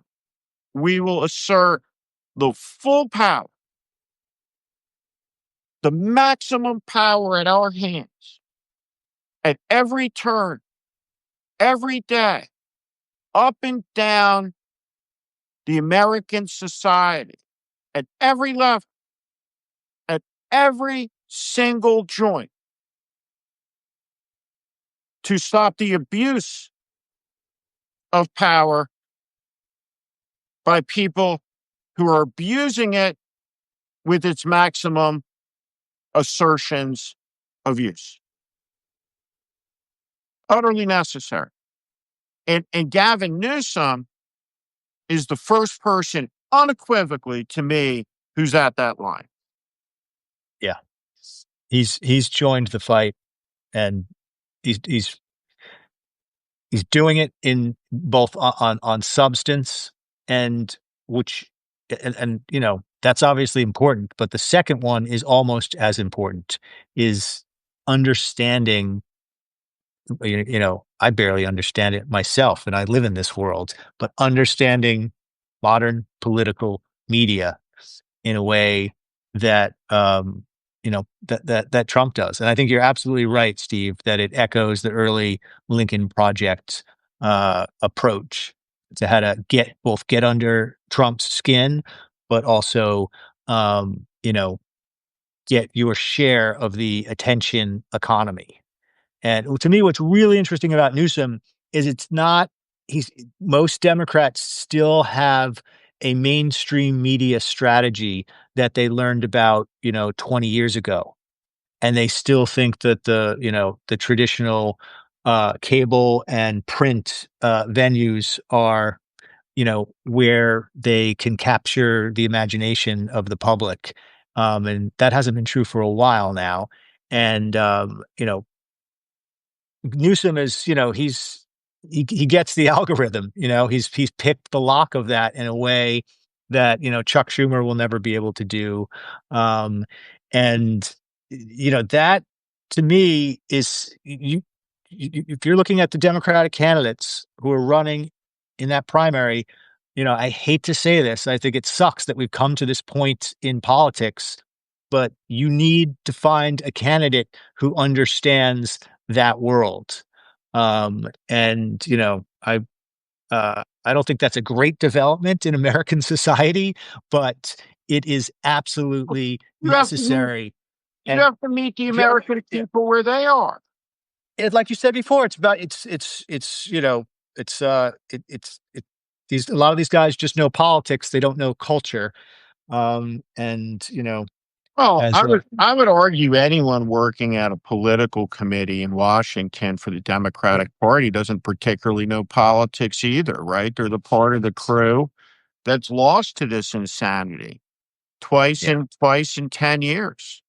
We will assert the full power, the maximum power at our hands at every turn, every day, up and down the American society, at every level, at every single joint, to stop the abuse of power by people who are abusing it with its maximum assertions of use. Utterly necessary. And Gavin Newsom is the first person unequivocally to me who's at that line. Yeah. He's joined the fight, and he's doing it in both on substance, and which and you know, that's obviously important, but the second one is almost as important, is understanding. You know, I barely understand it myself, and I live in this world, but understanding modern political media in a way that, you know, that Trump does. And I think you're absolutely right, Steve, that it echoes the early Lincoln Project approach to how to get under Trump's skin, but also, you know, get your share of the attention economy. And to me, what's really interesting about Newsom is it's not he's most Democrats still have a mainstream media strategy that they learned about, you know, 20 years ago. And they still think that the traditional cable and print venues are, you know, where they can capture the imagination of the public. And that hasn't been true for a while now. And you know, Newsom is, you know, he gets the algorithm, you know, he's picked the lock of that in a way that, you know, Chuck Schumer will never be able to do. Um, and you know, that to me is if you're looking at the Democratic candidates who are running in that primary, you know, I hate to say this, I think it sucks that we've come to this point in politics, but you need to find a candidate who understands that world. And you know, I don't think that's a great development in American society, but it is absolutely You have to meet, necessary. you have to meet the American people where they are. like you said before, it's about these a lot of these guys just know politics. They don't know culture. And Well, as I would argue anyone working at a political committee in Washington for the Democratic Party doesn't particularly know politics either, right? They're the part of the crew that's lost to this insanity yeah. twice in 10 years.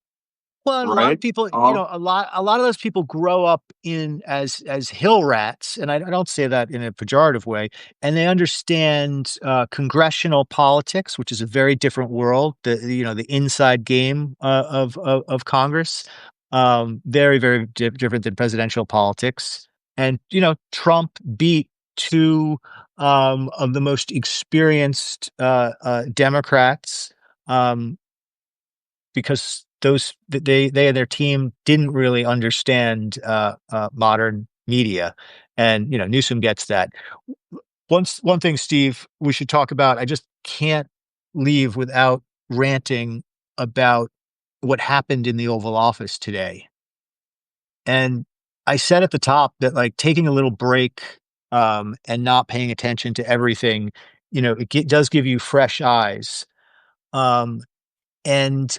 Well, and a lot of Right. people, a lot of those people grow up in as hill rats, and I don't say that in a pejorative way, and they understand congressional politics, which is a very different world. The inside game of Congress, very very different than presidential politics. And Trump beat two of the most experienced Democrats. Because they and their team didn't really understand modern media, and Newsom gets that. One thing, Steve, we should talk about. I just can't leave without ranting about what happened in the Oval Office today. And I said at the top that like taking a little break and not paying attention to everything, does give you fresh eyes. Um, and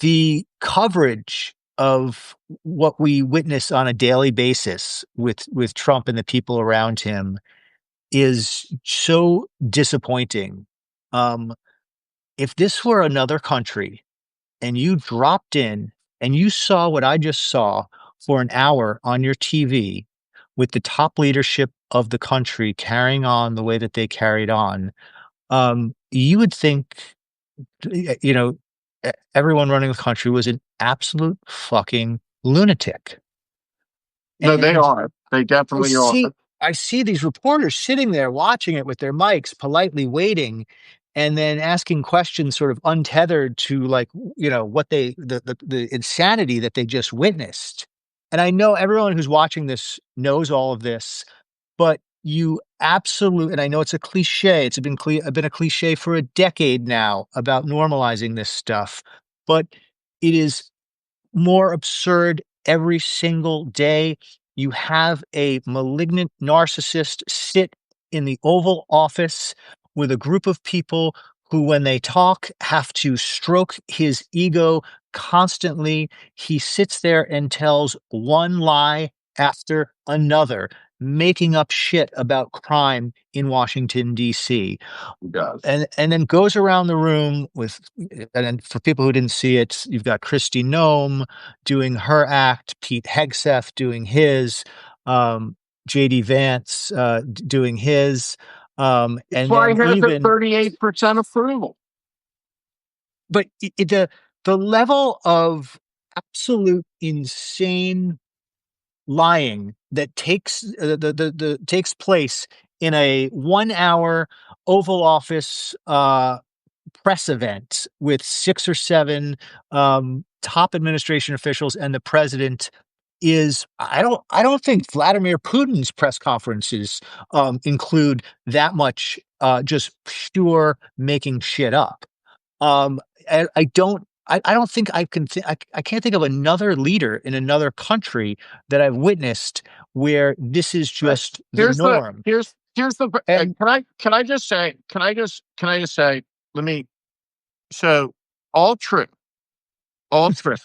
the coverage of what we witness on a daily basis with Trump and the people around him is so disappointing. Um, if this were another country and you dropped in and you saw what I just saw for an hour on your TV with the top leadership of the country carrying on the way that they carried on, you would think you know, everyone running the country was an absolute fucking lunatic. No, they And are. They I definitely are. see I see these reporters sitting there watching it with their mics, politely waiting, and then asking questions sort of untethered to like, what the insanity that they just witnessed. And I know everyone who's watching this knows all of this, but you absolutely, and I know it's a cliche, been a cliche for a decade now about normalizing this stuff, but it is more absurd every single day. You have a malignant narcissist sit in the Oval Office with a group of people who, when they talk, have to stroke his ego constantly. He sits there and tells one lie after another, making up shit about crime in Washington, D.C. Yes. And then goes around the room with, and then for people who didn't see it, you've got Kristi Noem doing her act, Pete Hegseth doing his, um, JD Vance doing his, That's and why then he has a even, 38% approval. but the level of absolute insane lying that takes place in a 1 hour Oval Office press event with six or seven top administration officials and the president is I don't think Vladimir Putin's press conferences include that much just pure making shit up. I don't think I can't think of another leader in another country that I've witnessed where this is Right. just the norm. Here's the And can I just say let me so all true all true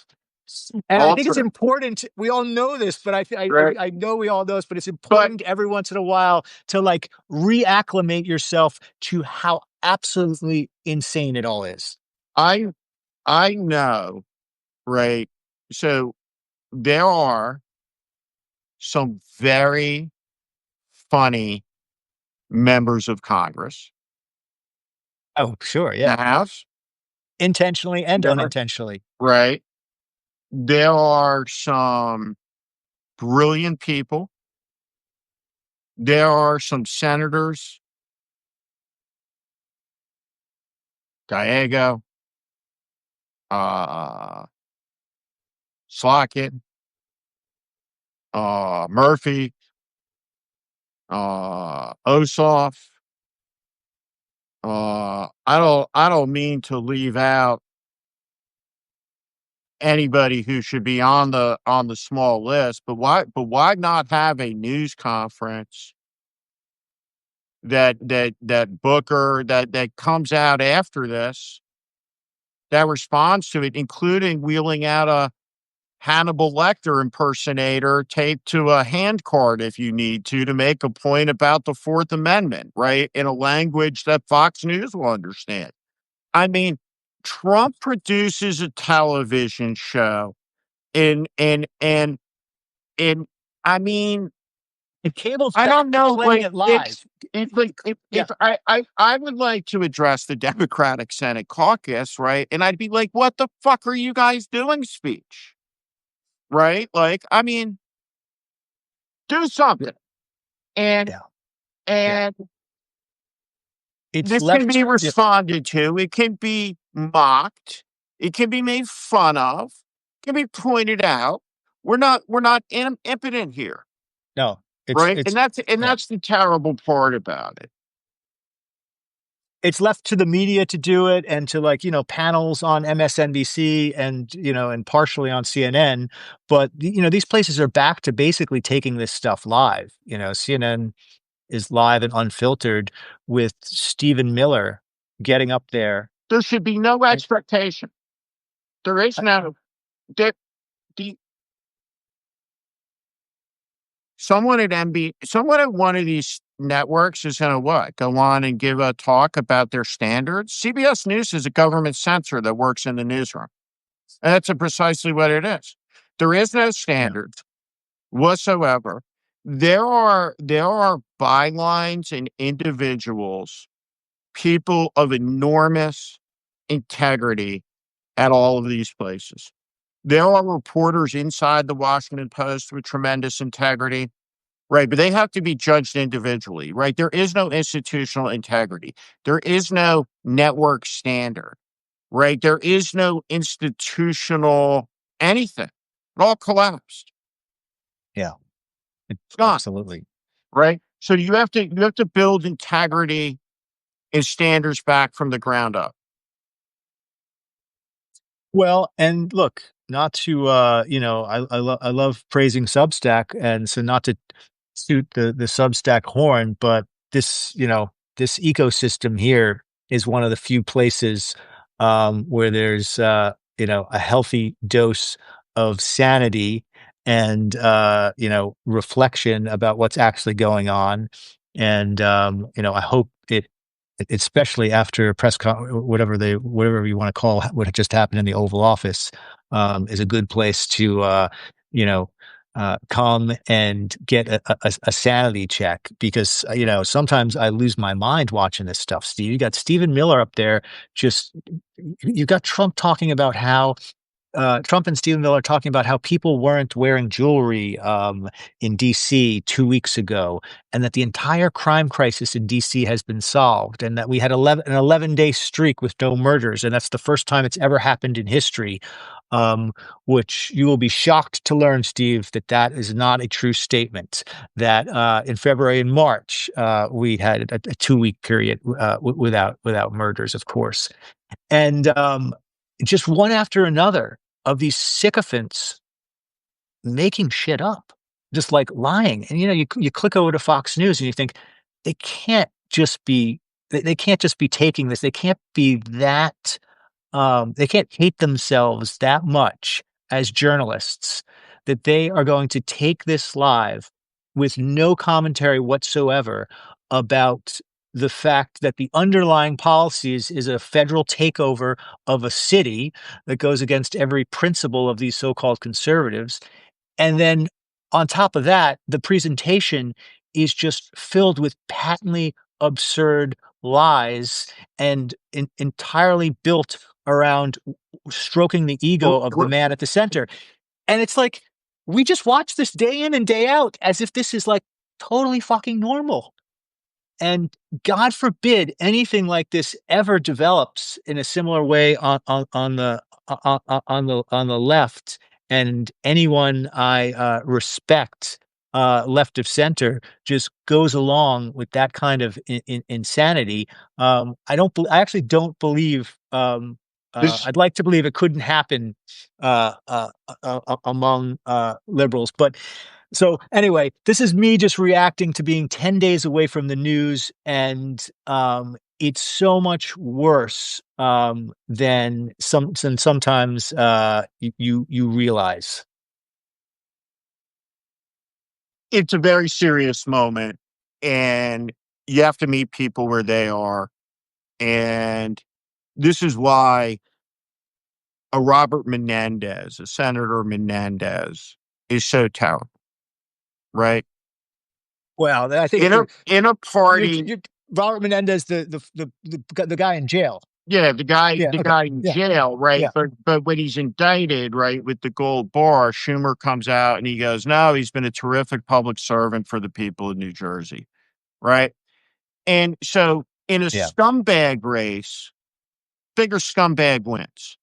and I all think it's true important. We all know this, but right I know we all know this, but it's but important every once in a while to like reacclimate yourself to how absolutely insane it all is. I I know right so there are some very funny members of Congress Oh, sure, in yeah, the House. intentionally and There are- unintentionally. right there are some brilliant people. There are some senators, Gallego, uh, Slockett, Murphy, Ossoff. I don't mean to leave out anybody who should be on the small list. But why not have a news conference that Booker that comes out after this that responds to it, including wheeling out a Hannibal Lecter impersonator taped to a hand card if you need to make a point about the Fourth Amendment, right? In a language that Fox News will understand. I mean, Trump produces a television show and I mean, And cable's I back don't to know, playing like it live. it's like Yeah. if I would like to address the Democratic Senate caucus, right? And I'd be like, what the fuck are you guys doing speech? Right? Like, I mean, do something. And Yeah. Yeah. and It's this can left. be Yeah. responded to. It can be mocked. It can be made fun of. It can be pointed out. We're not impotent here, No, right? it's And yeah. that's the terrible part about it. It's left to the media to do it and to like, panels on MSNBC and, and partially on CNN. But, these places are back to basically taking this stuff live. CNN is live and unfiltered with Stephen Miller getting up there. There should be no And, expectation. There is uh, no there, the someone at one of these networks is gonna what? Go on and give a talk about their standards? CBS News is a government censor that works in the newsroom. And that's precisely what it is. There is no yeah, standards whatsoever. There are bylines and individuals, people of enormous integrity at all of these places. There are reporters inside the Washington Post with tremendous integrity, right? But they have to be judged individually, right? There is no institutional integrity. There is no network standard, right? There is no institutional anything. It all collapsed. yeah, It's gone, absolutely. right? So you have to build integrity and standards back from the ground up. Well, and look, not to I love praising Substack, and so not to suit the Substack horn, but this ecosystem here is one of the few places where there's a healthy dose of sanity and reflection about what's actually going on, and I hope it especially after a whatever you want to call what had just happened in the Oval Office, is a good place to you know come and get a sanity check because sometimes I lose my mind watching this stuff. Steve, you got Stephen Miller up there, just you got Trump talking about how Trump and Stephen Miller talking about how people weren't wearing jewelry in DC 2 weeks ago, and that the entire crime crisis in DC has been solved, and that we had an 11-day streak with no murders, and that's the first time it's ever happened in history. Which you will be shocked to learn, Steve, that is not a true statement. That in February and March we had a 2 week period without murders, of course, and just one after another of these sycophants making shit up, just like lying. And you click over to Fox News and you think they can't just be they can't just be taking this. They can't be that they can't hate themselves that much as journalists that they are going to take this live with no commentary whatsoever about the fact that the underlying policies is a federal takeover of a city that goes against every principle of these so-called conservatives. And then on top of that, the presentation is just filled with patently absurd lies and entirely built around stroking the ego Well, of the man at the center. And it's like, we just watch this day in and day out as if this is like totally fucking normal. And God forbid anything like this ever develops in a similar way on the left. And anyone I respect, left of center, just goes along with that kind of insanity. I actually don't believe. This I'd like to believe it couldn't happen among liberals. But so anyway, this is me just reacting to being 10 days away from the news, and it's so much worse than sometimes you realize. it's a very serious moment, and you have to meet people where they are. And this is why a Robert Menendez, a Senator Menendez, is so terrible, right? Well, I think In a party, you're Robert Menendez, the guy in jail. yeah, the guy Yeah. the Okay. guy in Yeah. jail, right? Yeah. But when he's indicted, right, with the gold bar, Schumer comes out and he goes, "No, he's been a terrific public servant for the people of New Jersey," right? And so in a Yeah. scumbag race, bigger scumbag wins,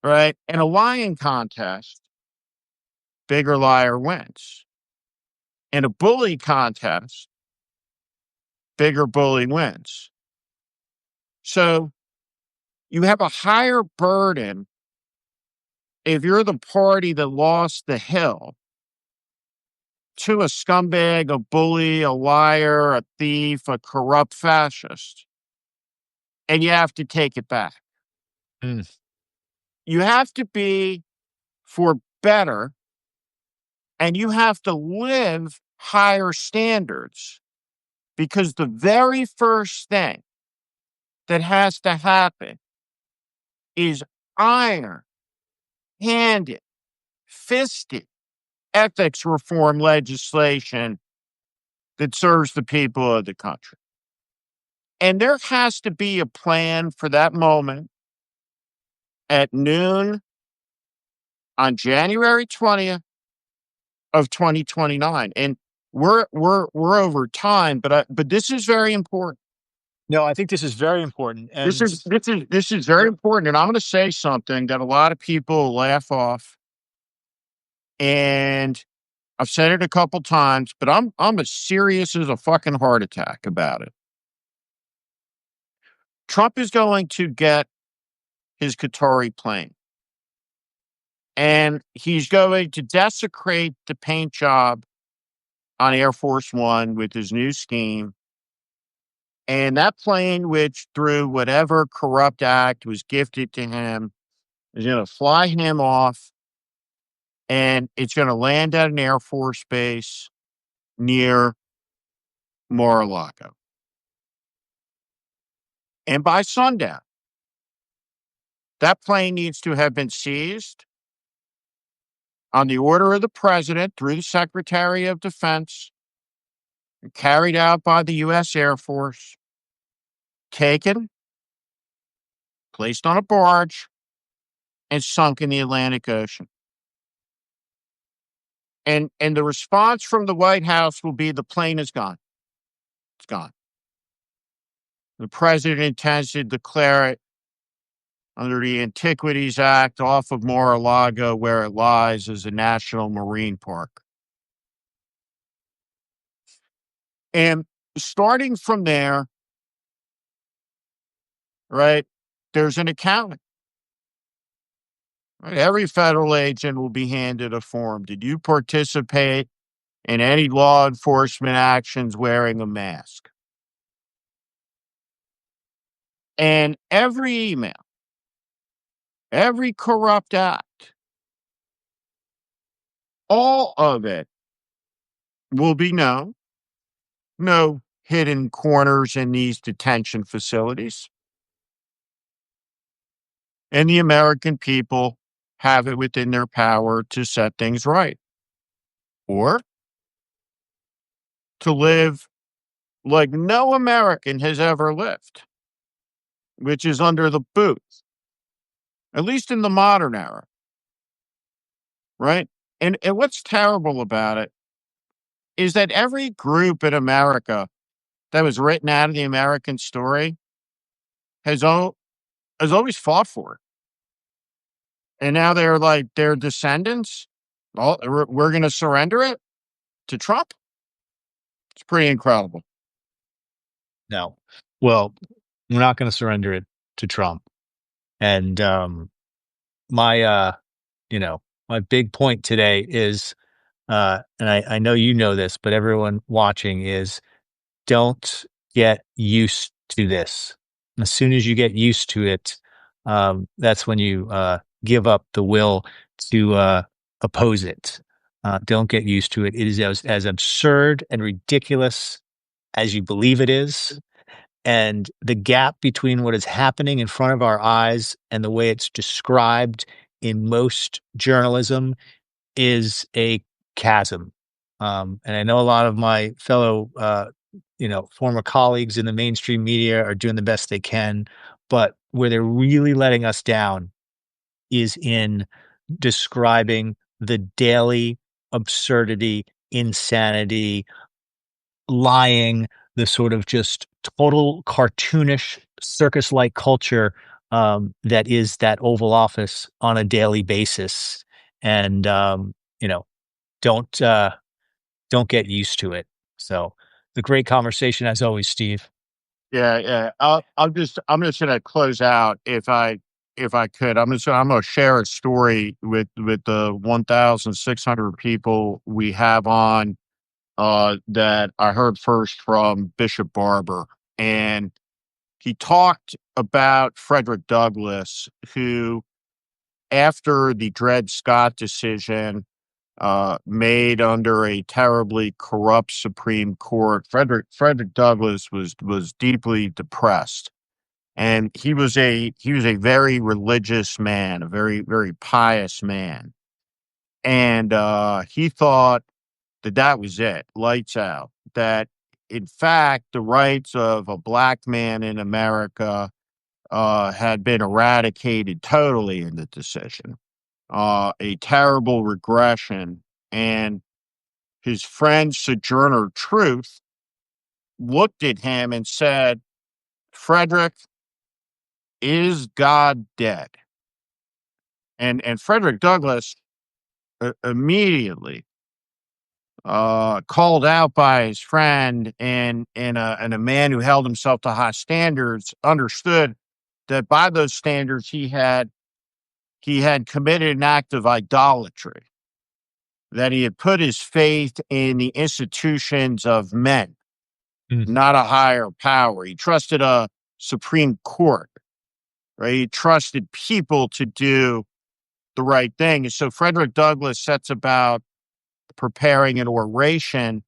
right? In a lying contest, bigger liar wins. In a bully contest, bigger bully wins. So you have a higher burden if you're the party that lost the hill to a scumbag, a bully, a liar, a thief, a corrupt fascist, and you have to take it back. Mm. You have to be for better, and you have to live higher standards, because the very first thing that has to happen is iron handed, fisted ethics reform legislation that serves the people of the country. And there has to be a plan for that moment at noon on January 20th of 2029. And we're over time, but this is very important. No, I think this is very important. And This is very important. And I'm gonna say something that a lot of people laugh off. And I've said it a couple times, but I'm as serious as a fucking heart attack about it. Trump is going to get his Qatari plane, and he's going to desecrate the paint job on Air Force One with his new scheme. And that plane, which through whatever corrupt act was gifted to him, is going to fly him off, and it's going to land at an Air Force base near Mar-a-Lago. And by sundown, that plane needs to have been seized on the order of the president through the Secretary of Defense, and carried out by the U.S. Air Force, taken, placed on a barge, and sunk in the Atlantic Ocean. And the response from the White House will be the plane is gone. It's gone. The president intends to declare it under the Antiquities Act off of Mar-a-Lago, where it lies, as a national marine park. And starting from there, right, there's an accounting. Right? Every federal agent will be handed a form. Did you participate in any law enforcement actions wearing a mask? And every email, every corrupt act, all of it will be known. No hidden corners in these detention facilities. And the American people have it within their power to set things right, or to live like no American has ever lived, which is under the boot, at least in the modern era, right? And what's terrible about it is that every group in America that was written out of the American story has has always fought for it. And now they're like their descendants. Oh, we're going to surrender it to Trump. It's pretty incredible. no, well, we're not going to surrender it to Trump. And my you know, my big point today is, and I know you know this, but everyone watching is, don't get used to this. As soon as you get used to it, that's when you give up the will to oppose it. Don't get used to it. It is as absurd and ridiculous as you believe it is. And the gap between what is happening in front of our eyes and the way it's described in most journalism is a chasm. And I know a lot of my fellow, former colleagues in the mainstream media are doing the best they can, but where they're really letting us down is in describing the daily absurdity, insanity, lying, the sort of just total cartoonish circus-like culture that is that Oval Office on a daily basis. And you know, don't uh, don't get used to it. So, the great conversation as always, Steve. Yeah, yeah. I'm just gonna close out if I could. I'm gonna share a story with the 1,600 people we have on that I heard first from Bishop Barber. And he talked about Frederick Douglass, who, after the Dred Scott decision made under a terribly corrupt Supreme Court, Frederick Douglass was deeply depressed, and he was a very religious man, a very pious man, and he thought that that was it, lights out. That in fact the rights of a black man in America had been eradicated totally in the decision, a terrible regression. And his friend Sojourner Truth looked at him and said, "Frederick, is God dead?" And Frederick Douglass immediately, called out by his friend, and a man who held himself to high standards, understood that by those standards he had committed an act of idolatry, that he had put his faith in the institutions of men, Mm, not a higher power. He trusted a Supreme Court, right? He trusted people to do the right thing. And so Frederick Douglass sets about preparing an oration,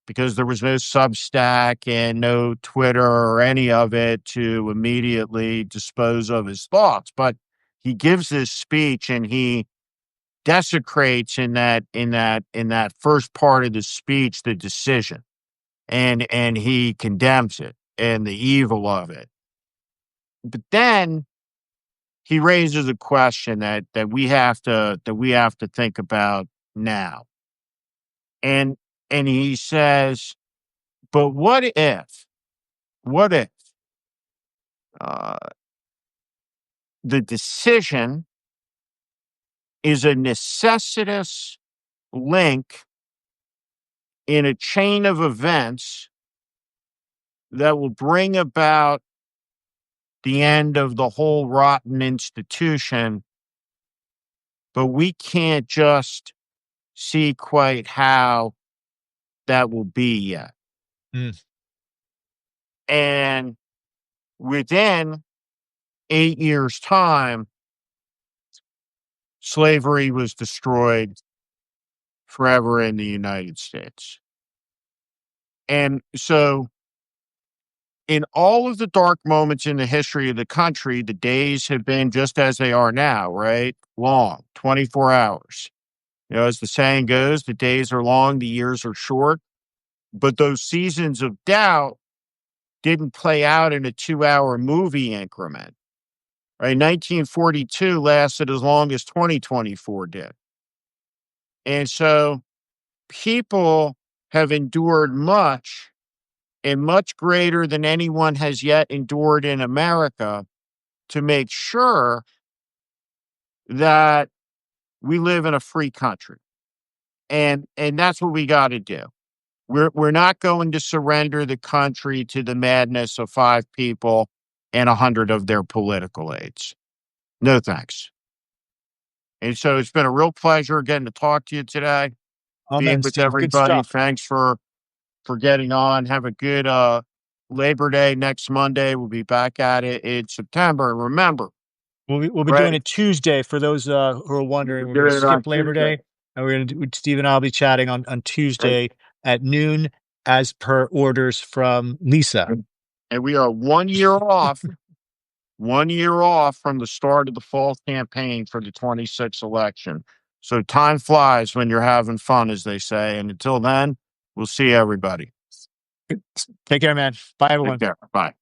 because there was no Substack and no Twitter or any of it to immediately dispose of his thoughts. But he gives this speech, and he desecrates in that first part of the speech the decision, and he condemns it and the evil of it. But then he raises a question that we have to think about now. And he says, but what if uh, the decision is a necessitous link in a chain of events that will bring about the end of the whole rotten institution, but we can't just see quite how that will be yet. mm, And within 8 years' time, slavery was destroyed forever in the United States. And so, in all of the dark moments in the history of the country, the days have been just as they are now, right? Long, 24 hours. You know, as the saying goes, the days are long, the years are short. But those seasons of doubt didn't play out in a 2-hour movie increment, right? 1942 lasted as long as 2024 did. And so people have endured much, and much greater than anyone has yet endured in America, to make sure that we live in a free country. And that's what we got to do. We're not going to surrender the country to the madness of 5 people and 100 of their political aides. No thanks. And so it's been a real pleasure getting to talk to you today, being Amen, with Steve. Good everybody. stuff. Thanks for getting on. Have a good Labor Day next Monday. We'll be back at it in September. And remember, We'll be doing right? it Tuesday for those who are wondering. We're We're going to doing it on skip Labor Tuesday. Day, and we're going to do Steve and I'll be chatting on Right? Tuesday at noon, as per orders from Lisa. And we are 1 year off, 1 year off from the start of the fall campaign for the 26th election. So time flies when you're having fun, as they say. And until then, we'll see everybody. Take care, man. Bye, Take everyone. care. Bye.